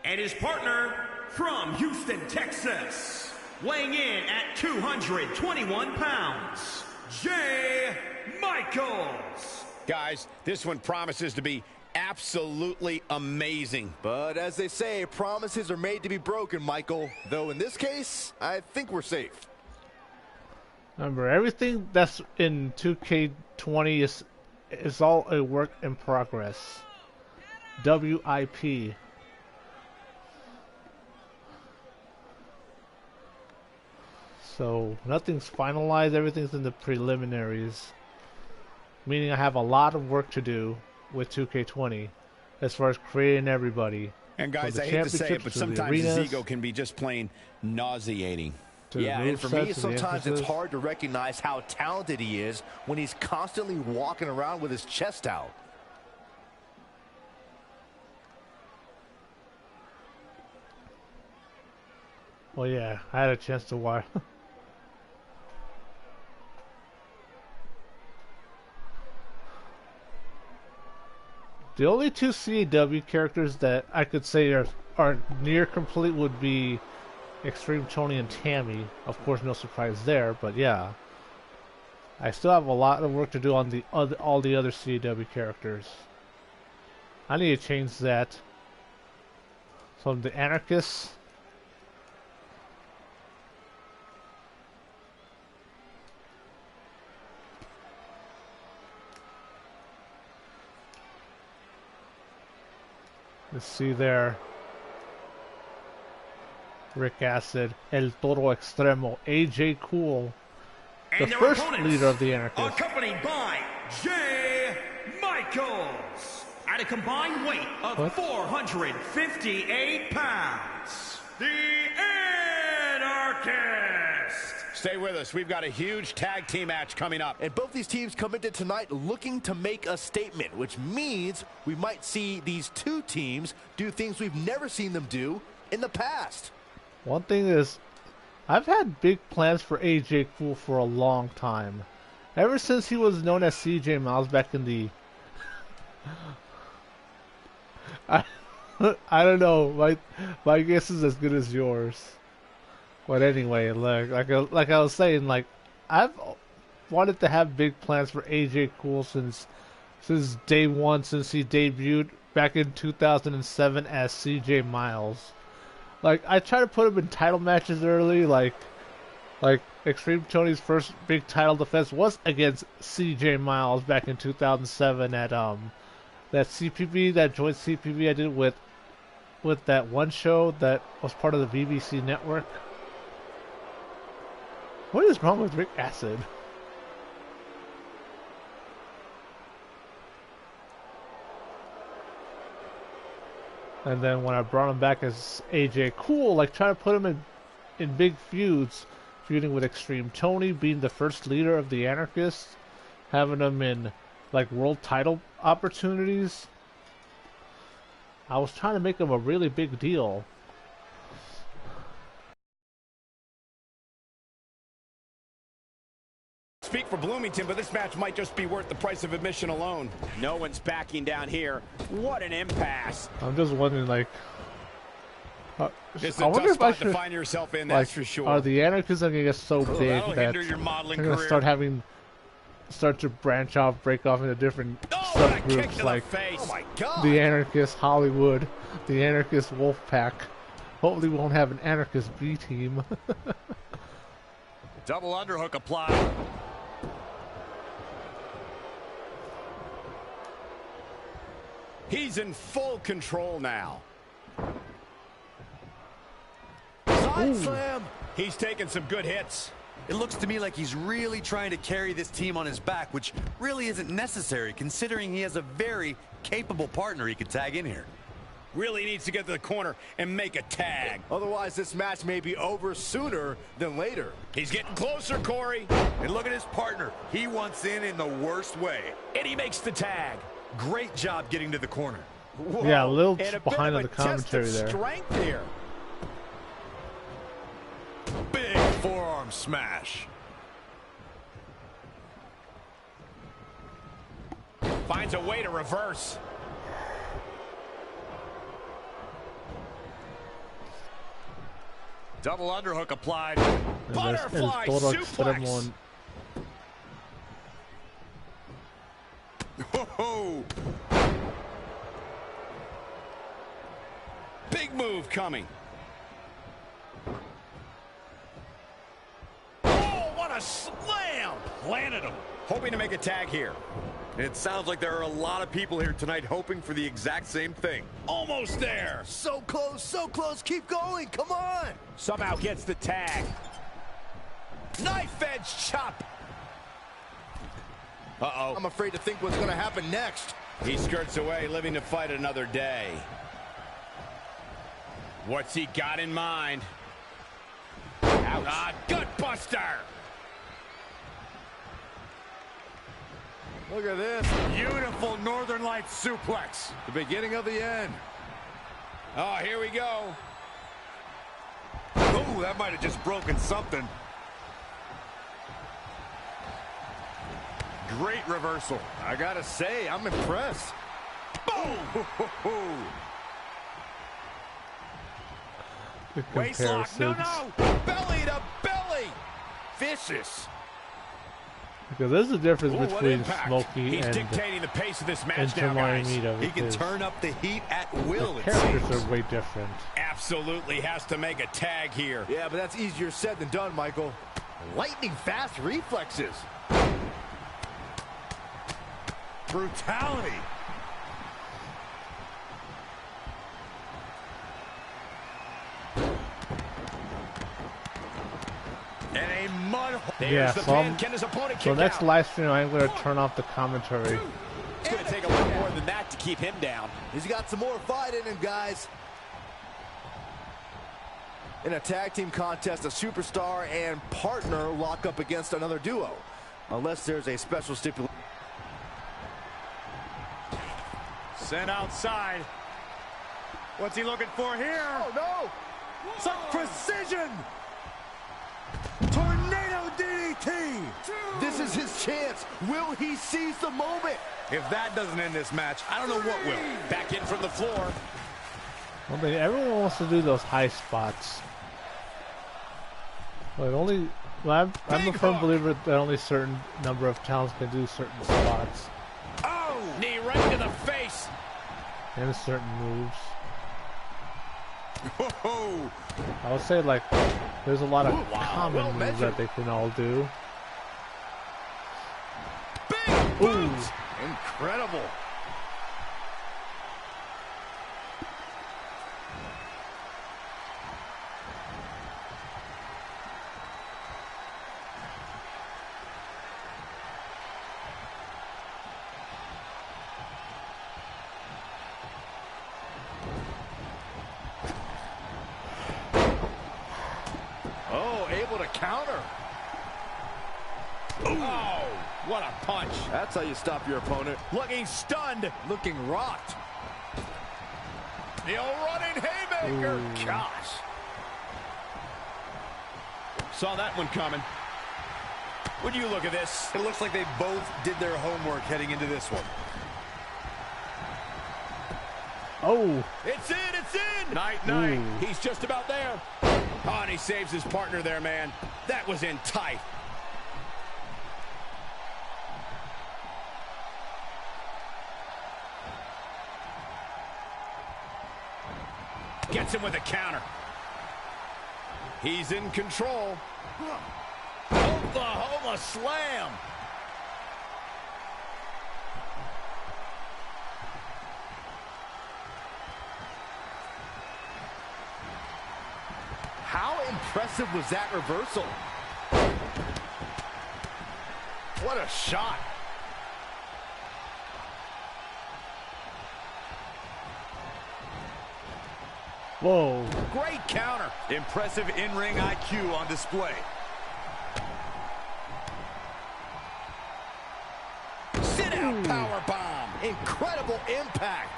And his partner from Houston, Texas, weighing in at 221 pounds, Jay Michaels. Guys, this one promises to be absolutely amazing. But as they say, promises are made to be broken, Michael. Though in this case, I think we're safe. Remember, everything that's in 2K20 is all a work in progress. WIP. So nothing's finalized, everything's in the preliminaries. Meaning I have a lot of work to do with 2K20 as far as creating everybody. And guys, I hate to say it, but sometimes his ego can be just plain nauseating. Yeah, and for me, sometimes it's hard to recognize how talented he is when he's constantly walking around with his chest out. Well, yeah, I had a chance to watch. The only two CAW characters that I could say are near complete would be XtremeTony and Tammy. Of course, no surprise there, but yeah. I still have a lot of work to do on all the other CAW characters. I need to change that. So the Anarchists. Let's see there. Rick Acid, El Toro Extremo, AJ Cool, the And their first opponents, leader of the Anarchists. accompanied by Jay Michaels, at a combined weight of 458 pounds. The Anarchist! Stay with us. We've got a huge tag team match coming up. And both these teams come into tonight looking to make a statement, which means we might see these two teams do things we've never seen them do in the past. One thing is, I've had big plans for AJ Cool for a long time. Ever since he was known as CJ Miles back in the... I don't know, my guess is as good as yours. But anyway, like I was saying, like, I've wanted to have big plans for AJ Cool since day one, since he debuted back in 2007 as CJ Miles. Like, I try to put him in title matches early, like Extreme Tony's first big title defense was against CJ Miles back in 2007 at that CPV, that joint CPV I did with that one show that was part of the BBC network. What is wrong with Rick Acid? And then when I brought him back as AJ Cool, like trying to put him in big feuds, feuding with Extreme Tony, being the first leader of the Anarchists, having him in like world title opportunities. I was trying to make him a really big deal. Speak for Bloomington, but this match might just be worth the price of admission alone. No one's backing down here. What an impasse. I'm just wondering, like, It's I a wonder tough if I spot should to find yourself in, like, that's for sure. Are the Anarchists going to get so big that they're going to start to branch off, break off into different subgroups, like the Anarchist Hollywood, the Anarchist Wolfpack. Hopefully we won't have an Anarchist B team. Double underhook applied. He's in full control now. Side slam. He's taking some good hits. It looks to me like he's really trying to carry this team on his back, which really isn't necessary considering he has a very capable partner he could tag in here. Really needs to get to the corner and make a tag. Otherwise, this match may be over sooner than later. He's getting closer, Corey. And look at his partner. He wants in the worst way. And he makes the tag. Great job getting to the corner. Whoa. Yeah, a little behind on the commentary there. Strength here. Big forearm smash. Finds a way to reverse. Double underhook applied. Butterfly suplex. Whoa. Big move coming. Oh, what a slam! Planted him. Hoping to make a tag here. It sounds like there are a lot of people here tonight hoping for the exact same thing. Almost there. So close, keep going, come on. Somehow gets the tag. Knife edge chop. Uh-oh. I'm afraid to think what's going to happen next. He skirts away, living to fight another day. What's he got in mind? Ouch. Ah, gut buster. Look at this. Beautiful Northern Lights suplex. The beginning of the end. Oh, here we go. Oh, that might have just broken something. Great reversal. I gotta say, I'm impressed. Boom! Waistlock. No. Belly to belly. Vicious. Because there's a difference between Smokey He's and dictating the pace of this match now, guys. He can turn up the heat at will. The characters are way different. Absolutely has to make a tag here. Yeah, but that's easier said than done, Michael. Lightning fast reflexes. Brutality. Yeah, so next live stream I'm going to turn off the commentary. It's going to take a lot more than that to keep him down. He's got some more fight in him, guys. In a tag team contest, a superstar and partner lock up against another duo. Unless there's a special stipulation. Sent outside. What's he looking for here? Oh, no! Some precision! Tornado DDT! This is his chance. Will he seize the moment? If that doesn't end this match, I don't know what will. Back in from the floor. Well, everyone wants to do those high spots. But I'm a firm believer that only a certain number of talents can do certain spots. Oh! Knee right to the face. And certain moves. Whoa. I would say like there's a lot of common moves that they can all do. Big boots. Incredible. Counter. Oh, what a punch. That's how you stop your opponent. Looking stunned. Looking rocked. The old running haymaker. Ooh. Gosh. Saw that one coming. Would you look at this? It looks like they both did their homework heading into this one. Oh. It's in. Night, night. Ooh. He's just about there. Oh, and he saves his partner there, man. That was in tight. Gets him with a counter. He's in control. Oklahoma slam. How impressive was that reversal? What a shot. Whoa. Great counter. Impressive in-ring IQ on display. Sit-out power bomb. Incredible impact.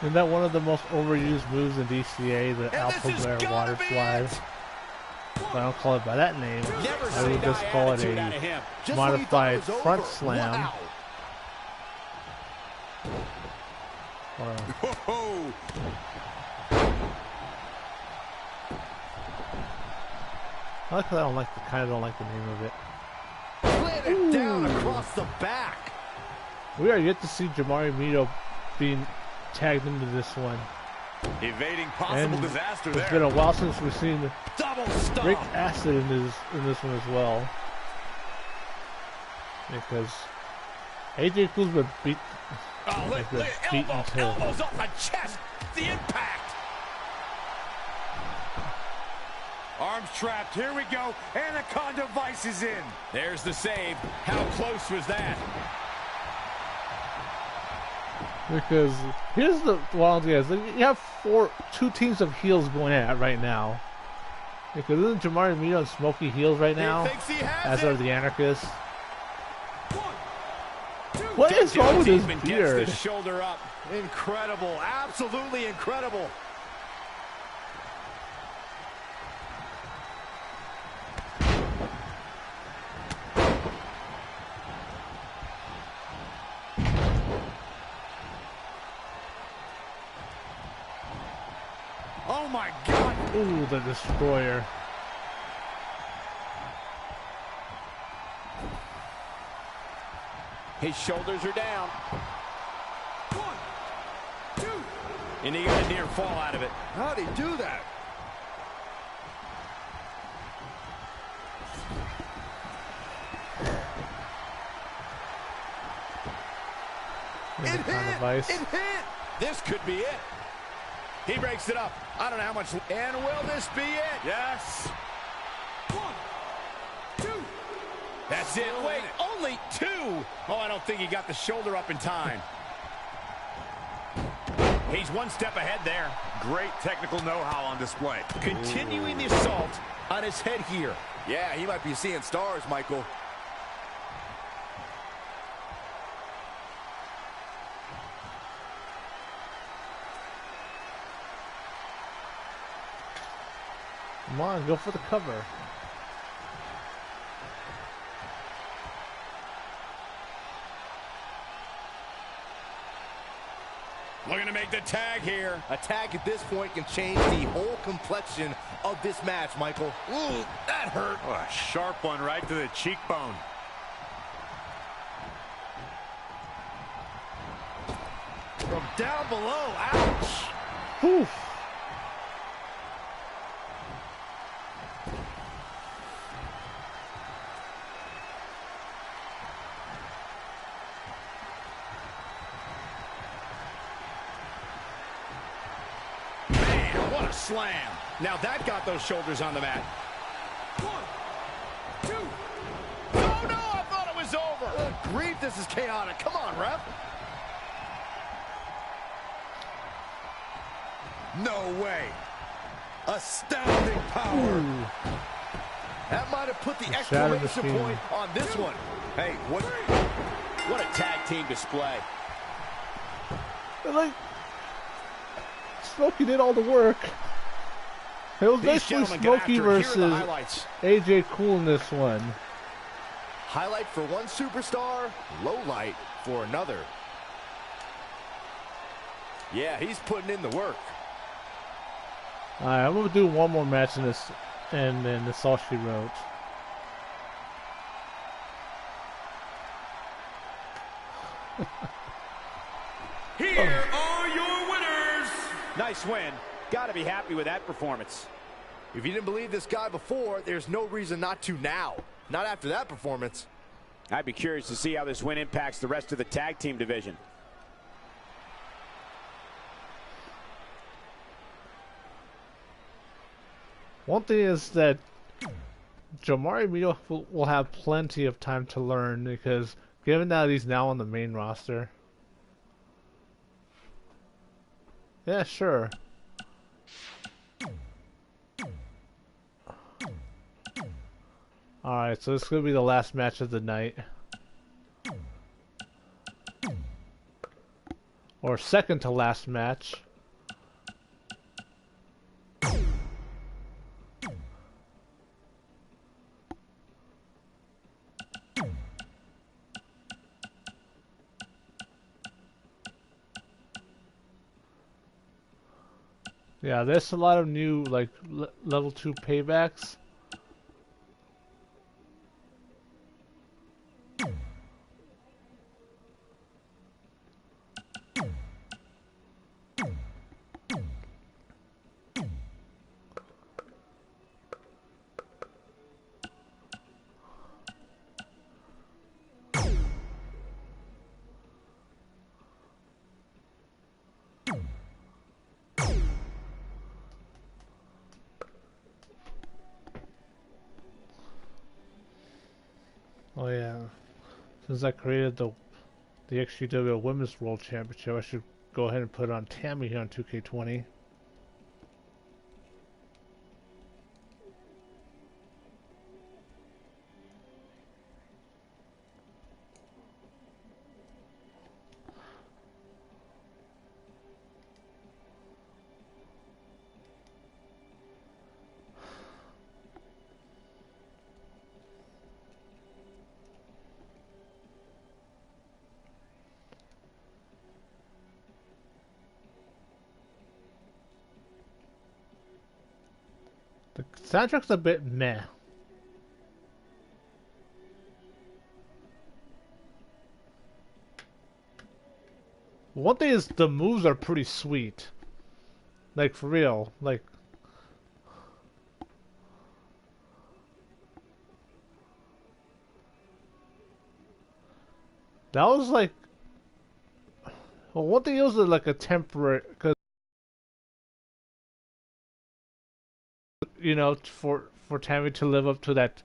Isn't that one of the most overused moves in DCA, the Alpha Bear Water Slide? I don't call it by that name. I would just call it a modified front slam. Wow. I like that. I kind of don't like the name of it. Planted down across the back. We are yet to see Jamari Mito being tagged into this one. Evading possible disaster there. It's been a while since we've seen double stomp. Rick Acid in this one as well. Because AJ Cool's been beat. Oh, look, elbows off the chest. The impact. Arms trapped. Here we go. Anaconda Vice is in. There's the save. How close was that? Because here's the wild guys. You have two teams of heels going at it right now. Because isn't Jamari Mito and Smokey heels right now? As are the Anarchists. What is wrong with his beard? Gets the shoulder up. Incredible. Absolutely incredible. Oh my God! Ooh, the destroyer. His shoulders are down. 1, 2. And he got a near fall out of it. How'd he do that? It hit! It hit! This could be it. He breaks it up. I don't know how much. And will this be it? Yes. 1, 2. That's it. Wait, only 2. Oh, I don't think he got the shoulder up in time. He's one step ahead there. Great technical know-how on display. Continuing the assault on his head here. Yeah, he might be seeing stars, Michael. Come on, go for the cover. Looking to make the tag here. A tag at this point can change the whole complexion of this match, Michael. Ooh, that hurt. Oh, a sharp one right to the cheekbone. From down below, ouch. Whew. What a slam. Now that got those shoulders on the mat. 1, 2. Oh, no, I thought it was over. Good grief, this is chaotic. Come on, ref. No way. Astounding power. Ooh. That might have put the exclamation point on this one. Hey, what a tag team display. Like, Smokey did all the work. It was basically Smokey versus AJ Cool in this one. Highlight for one superstar, low light for another. Yeah, he's putting in the work. Alright, I'm gonna do one more match in this, and then that's all she wrote. Here are your winners. Nice win. Gotta be happy with that performance. If you didn't believe this guy before, there's no reason not to now. Not after that performance. I'd be curious to see how this win impacts the rest of the tag team division. One thing is that Jamari Mito will have plenty of time to learn, because given that he's now on the main roster. Yeah, sure. Alright, so this is going to be the last match of the night. Or second to last match. Yeah, there's a lot of new, like, level 2 paybacks. Oh yeah, since I created the XGW Women's World Championship, I should go ahead and put it on Tammy here on 2K20. The soundtrack's a bit meh. One thing is the moves are pretty sweet. Like, for real. Like, that was like, Well, one thing, it was like a temporary, because you know, for Tammy to live up to that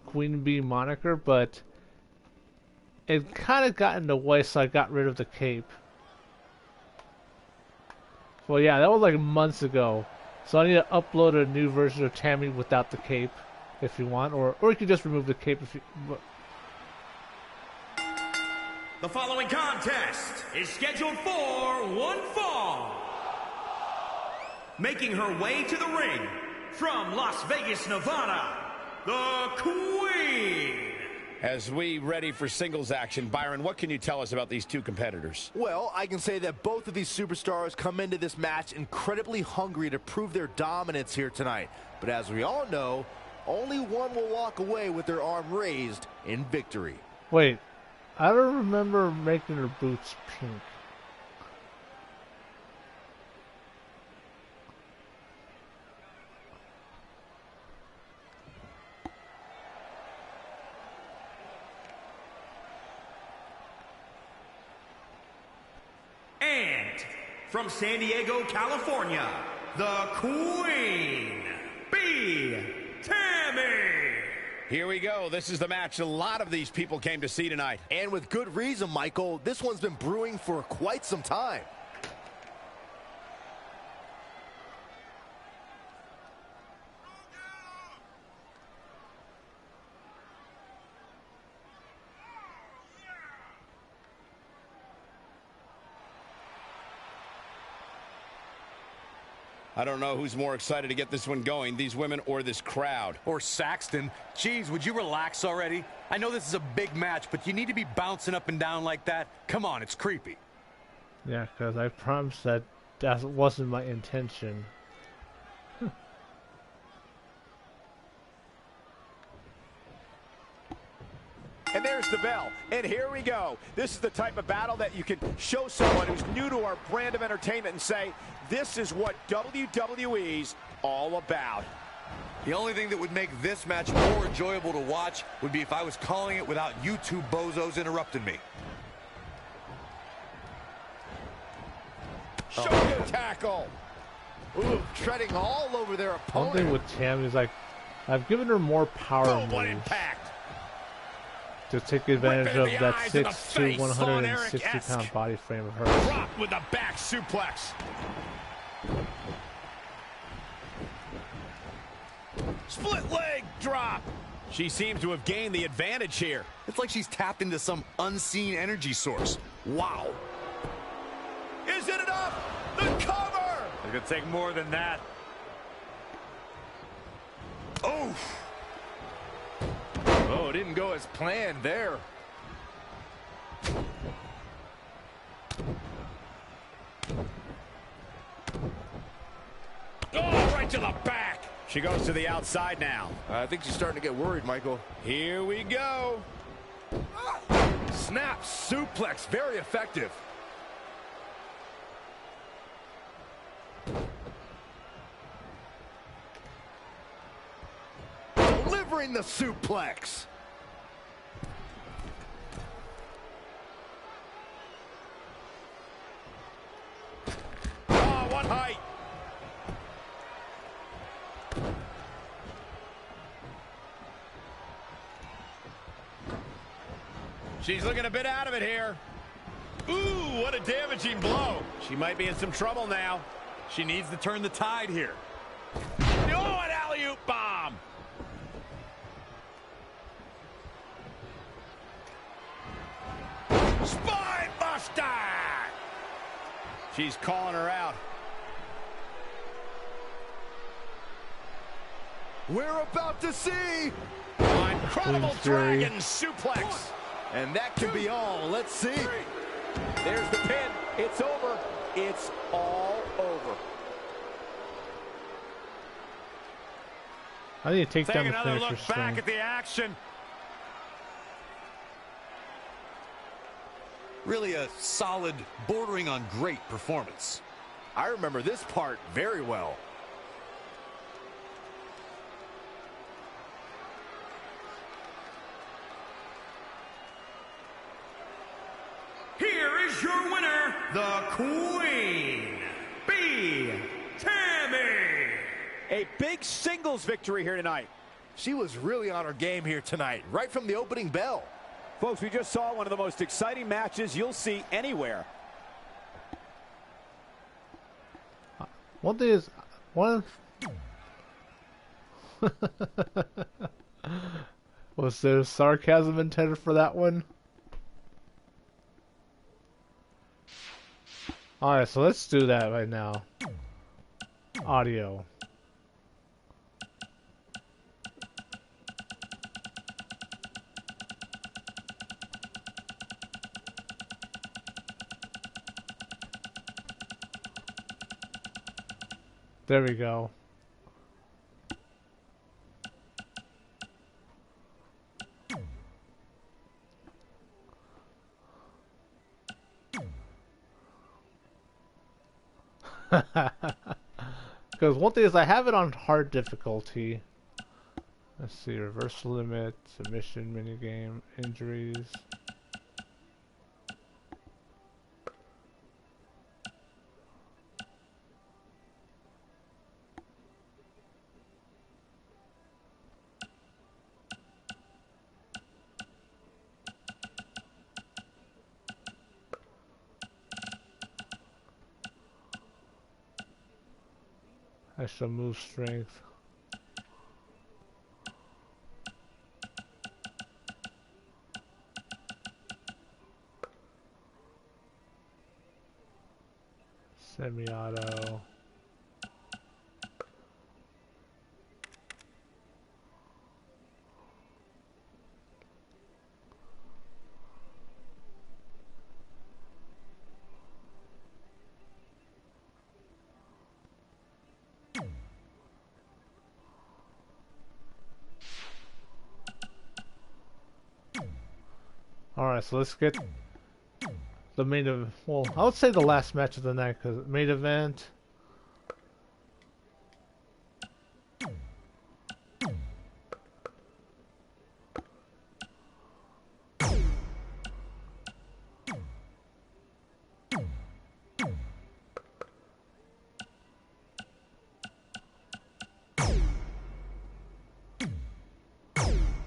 Queen Bee moniker, but it kind of got in the way, so I got rid of the cape. Well, yeah, that was like months ago, so I need to upload a new version of Tammy without the cape, if you want, or you can just remove the cape if you. The following contest is scheduled for one fall. Making her way to the ring from Las Vegas, Nevada, the Queen. As we ready for singles action, Byron, what can you tell us about these two competitors? Well, I can say that both of these superstars come into this match incredibly hungry to prove their dominance here tonight. But as we all know, only one will walk away with their arm raised in victory. Wait, I don't remember making her boots pink. And from San Diego, California, the Queen, B. Tammy. Here we go. This is the match a lot of these people came to see tonight. And with good reason, Michael. This one's been brewing for quite some time. I don't know who's more excited to get this one going, these women or this crowd. Or Saxton. Jeez, would you relax already? I know this is a big match, but you need to be bouncing up and down like that. Come on, it's creepy. Yeah, because I promised that wasn't my intention. And there's the bell. And here we go. This is the type of battle that you can show someone who's new to our brand of entertainment and say, this is what WWE's all about. The only thing that would make this match more enjoyable to watch would be if I was calling it without you two bozos interrupting me. Shoulder tackle. Ooh, treading all over their opponent. One thing with Tammy is like, I've given her more power moves impact to take advantage of that 6'2", 160-pound body frame of hers. Drop with a back suplex. Split leg drop. She seems to have gained the advantage here. It's like she's tapped into some unseen energy source. Wow. Is it enough? The cover! It's going to take more than that. Oh! Oh, it didn't go as planned there. Oh, right to the back. She goes to the outside now. I think she's starting to get worried, Michael. Here we go. Snap suplex, very effective. Delivering the suplex. Oh, what height. She's looking a bit out of it here. Ooh, what a damaging blow. She might be in some trouble now. She needs to turn the tide here. Oh, an alley-oop bomb. Spine buster. She's calling her out. We're about to see incredible dragon suplex. And that could be all. Let's see. There's the pin. It's over. It's all over. I need to take down the another finisher look back swing. at the action. Really a solid, bordering on great performance. I remember this part very well. Here is your winner, the a big singles victory here tonight. She was really on her game here tonight, right from the opening bell. Folks, we just saw one of the most exciting matches you'll see anywhere. One thing is, was there sarcasm intended for that one? Alright, so let's do that right now. Audio. There we go. Because one thing is I have it on hard difficulty. Let's see, reversal limit, submission minigame, injuries. Extra move strength. Semi-auto. Alright, so let's get the main event. Well, I would say the last match of the night, because main event.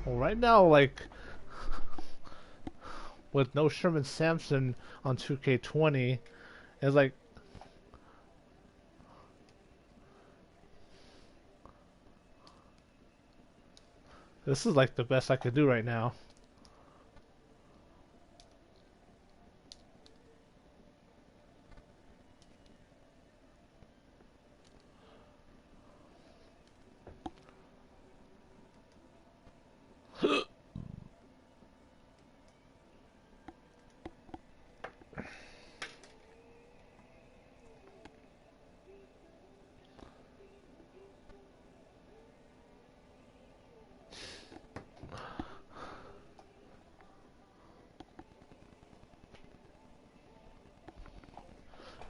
Well, right now, like, with no Sherman Sampson on 2K20, it's like this is like the best I could do right now.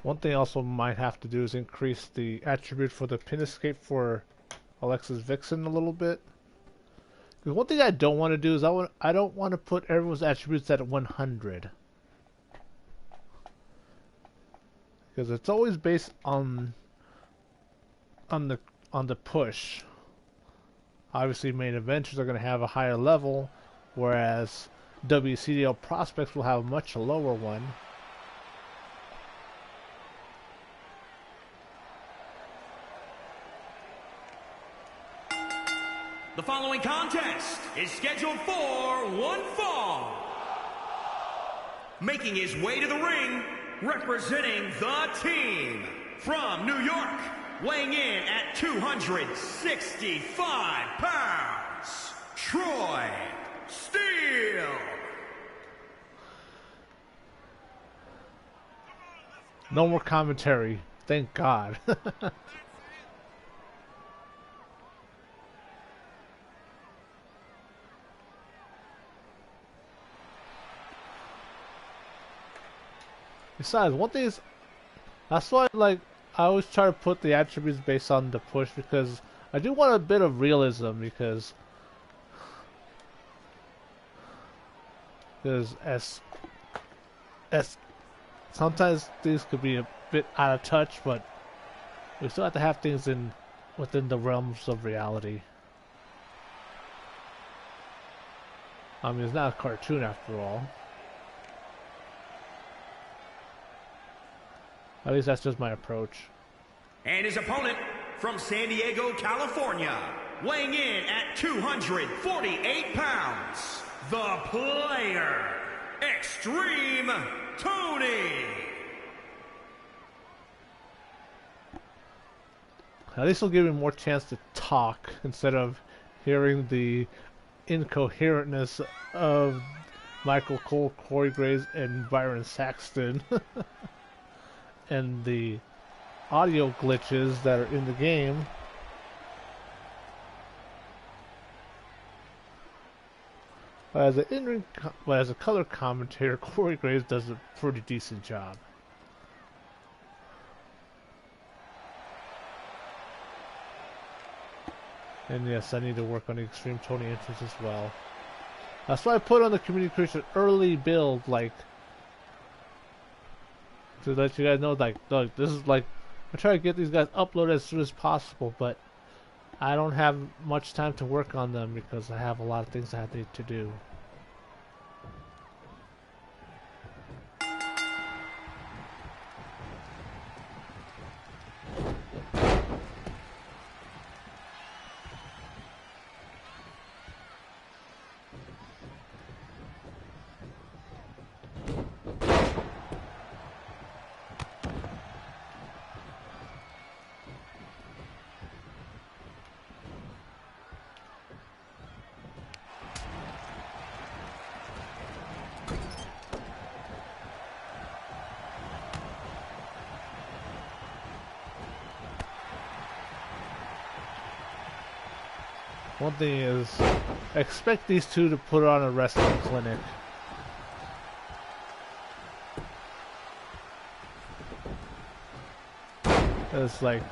One thing I also might have to do is increase the attribute for the pin escape for Alexis Vixen a little bit. Because one thing I don't want to do is I don't want to put everyone's attributes at 100. Because it's always based on the push. Obviously, main eventers are going to have a higher level, whereas WCDL prospects will have a much lower one. The following contest is scheduled for one fall. Making his way to the ring, representing the team from New York, weighing in at 265 pounds, Troy Steele. No more commentary, thank God. Besides, one thing is, that's why I always try to put the attributes based on the push, because I do want a bit of realism, because as sometimes things could be a bit out of touch, but we still have to have things in within the realms of reality. I mean, it's not a cartoon after all. At least that's just my approach. And his opponent from San Diego, California, weighing in at 248 pounds, the player, XtremeTony. At least it'll give me more chance to talk instead of hearing the incoherentness of Michael Cole, Corey Graves, and Byron Saxton. And the audio glitches that are in the game. But as a color commentator, Corey Graves does a pretty decent job. And yes, I need to work on the XtremeTony entrance as well. That's why I put on the community creation early build, like, to let you guys know, like, look, this is like, I try to get these guys uploaded as soon as possible, but I don't have much time to work on them because I have a lot of things I need to do. One thing is, expect these two to put on a wrestling clinic. It's like,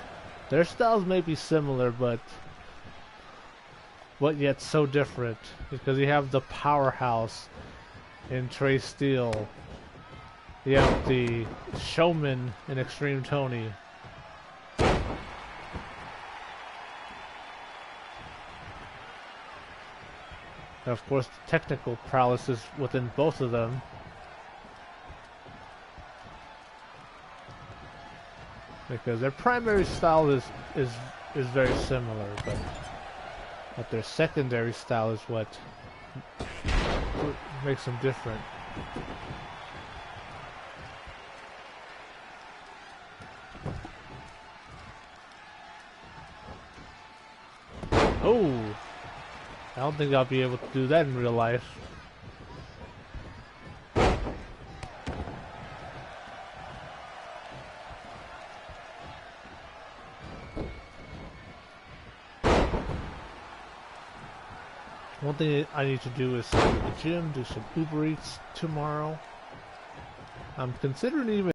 their styles may be similar, but yet so different. Because you have the powerhouse in Trey Steele. You have the showman in XtremeTony. And of course, the technical prowess is within both of them. Because their primary style is very similar, but their secondary style is what makes them different. Oh! I don't think I'll be able to do that in real life. One thing I need to do is go to the gym, do some Uber Eats tomorrow. I'm considering even...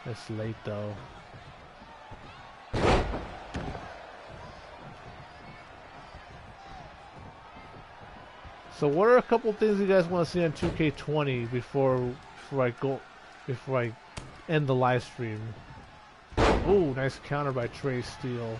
It's late though. So what are a couple things you guys want to see on 2K20 before I end the live stream? Oh, nice counter by Trey Steele.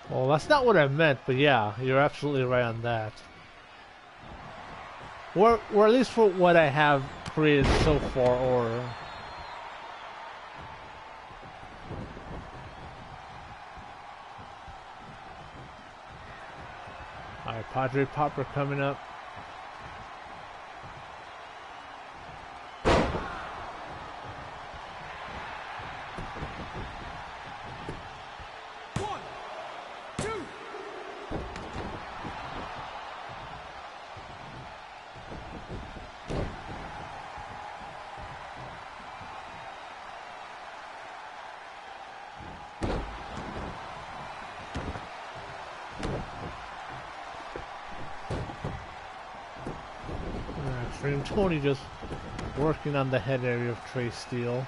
Well, that's not what I meant, but yeah, you're absolutely right on that. Or at least for what I have created so far, or... Alright, Padre Popper coming up. XtremeTony just working on the head area of Trey Steele.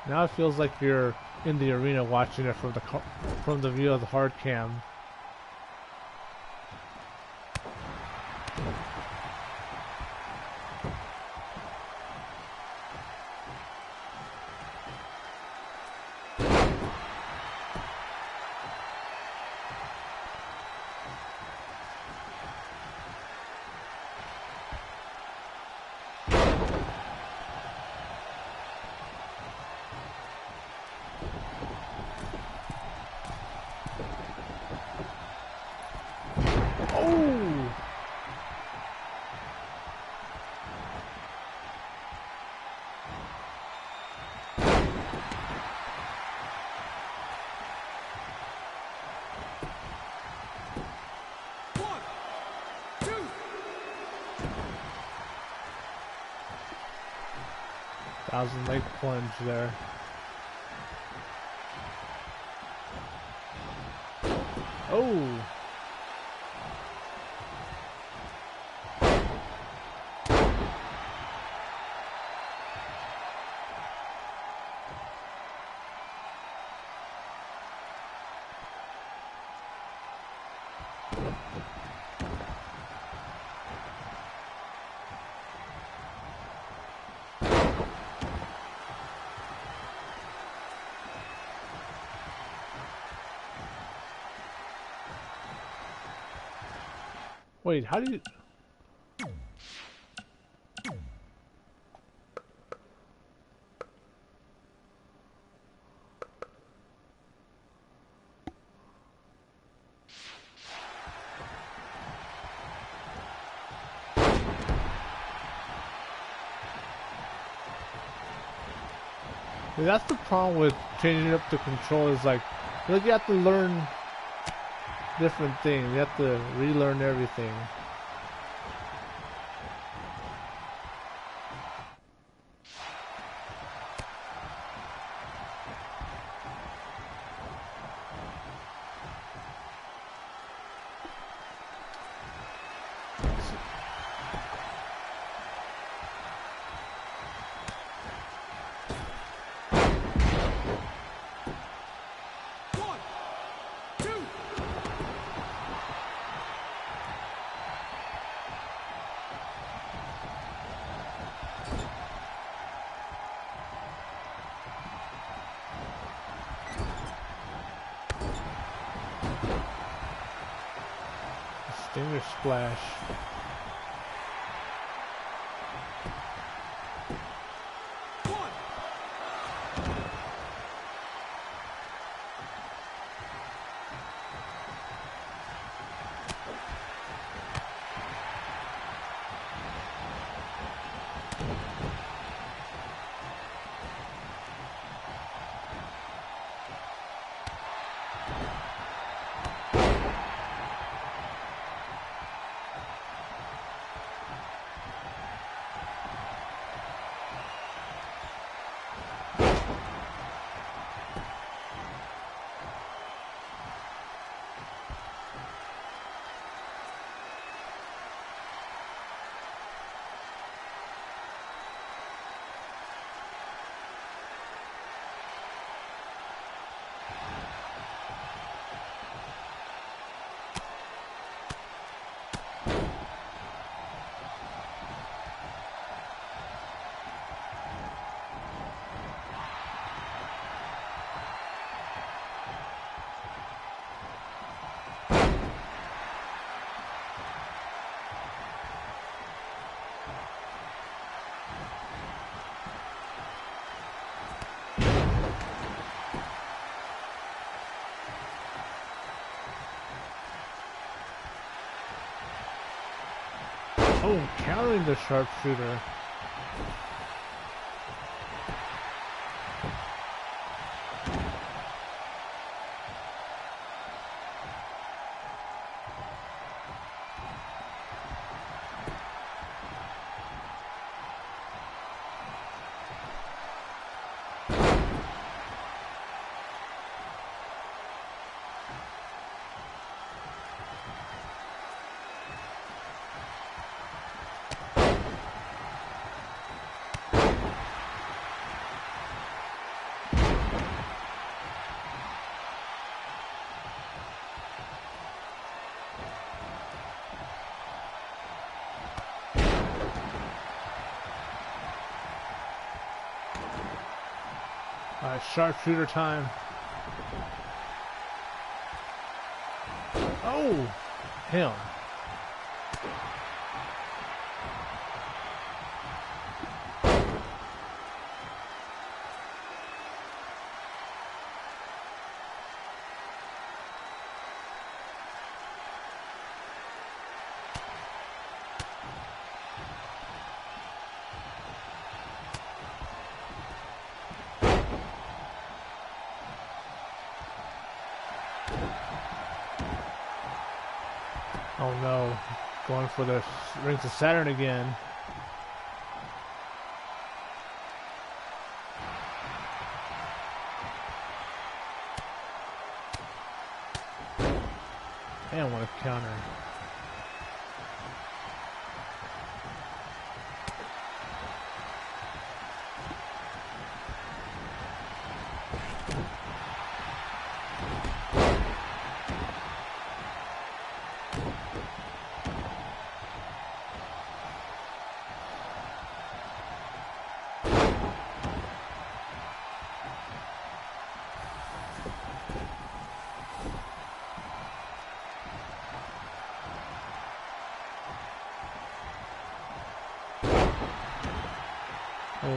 Now it feels like you're in the arena watching it from the view of the hard cam. Thousand leg plunge there. Oh! Wait, how do you... Yeah, that's the problem with changing up the controls. Like you have to learn different things. You have to relearn everything. Stinger splash. Oh, countering the sharpshooter. Alright, sharpshooter time. Oh! Him. Oh no, going for the Rings of Saturn again. And what a counter.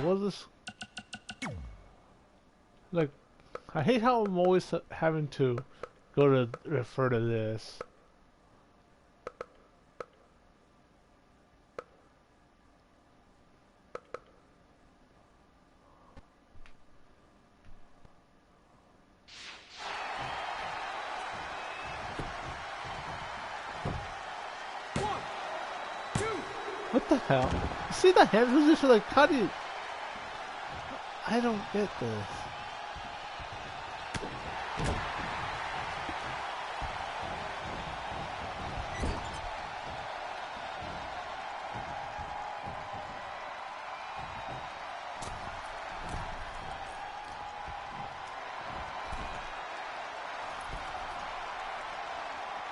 What was this? Like, I hate how I'm always having to go to refer to this. What the hell? You see the hand position? Like, how do you... I don't get this.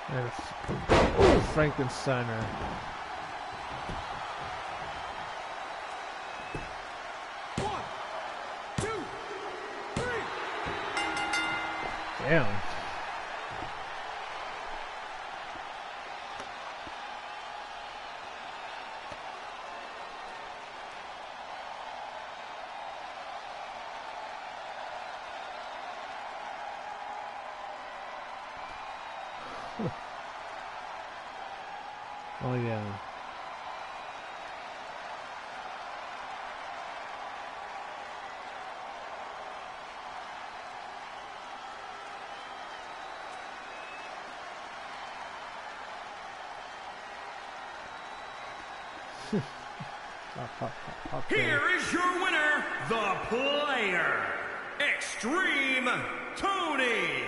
And it's Frankensteiner. Damn. Oh yeah. Here is your winner, the player, Extreme Tony.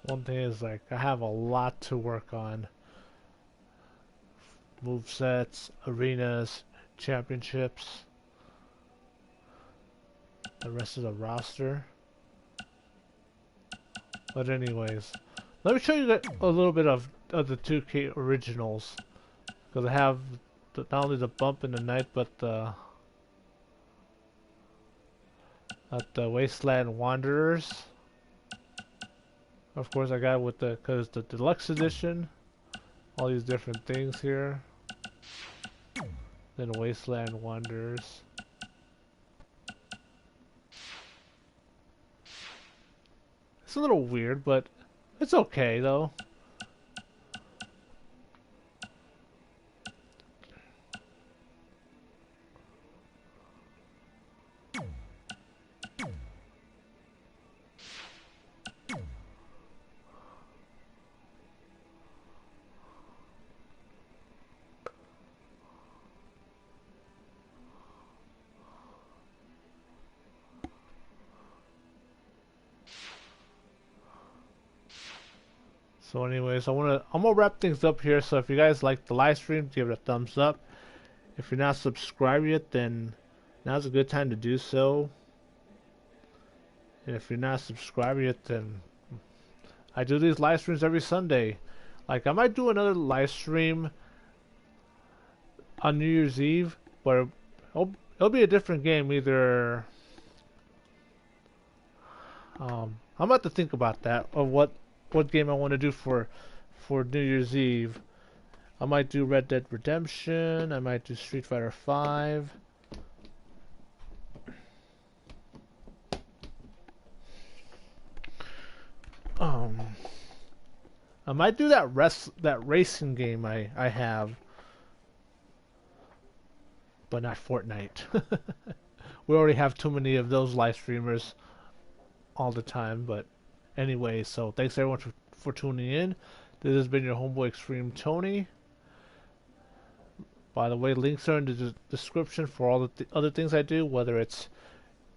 One thing is, like, I have a lot to work on. Movesets, arenas, championships. the rest of the roster. But anyways, let me show you a little bit of the 2K originals, because I have not only the Bump in the Night, but the Wasteland Wanderers. Of course, I got with because the deluxe edition, all these different things here. Then Wasteland Wanderers. It's a little weird, but it's okay though. So anyways, I'm gonna wrap things up here. So if you guys like the live stream, give it a thumbs up. If you're not subscribed yet, then now's a good time to do so. And if you're not subscribed yet, then I do these live streams every Sunday. Like, I might do another live stream on New Year's Eve, but it'll be a different game. Either I'm about to think about that, of what game I want to do for New Year's Eve. I might do Red Dead Redemption. I might do Street Fighter 5. I might do that racing game I have, but not Fortnite. We already have too many of those live streamers all the time. But anyway, so thanks everyone for tuning in. This has been your homeboy XtremeTony. By the way, links are in the description for all the other things I do, whether it's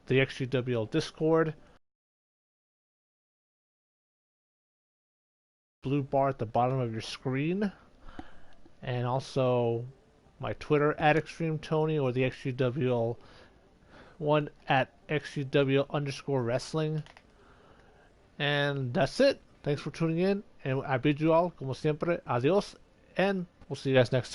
the XGWL Discord, blue bar at the bottom of your screen, and also my Twitter at XtremeTony, or the XGWL one at XGW_wrestling. And that's it. Thanks for tuning in, and I bid you all, como siempre, adios, and we'll see you guys next time.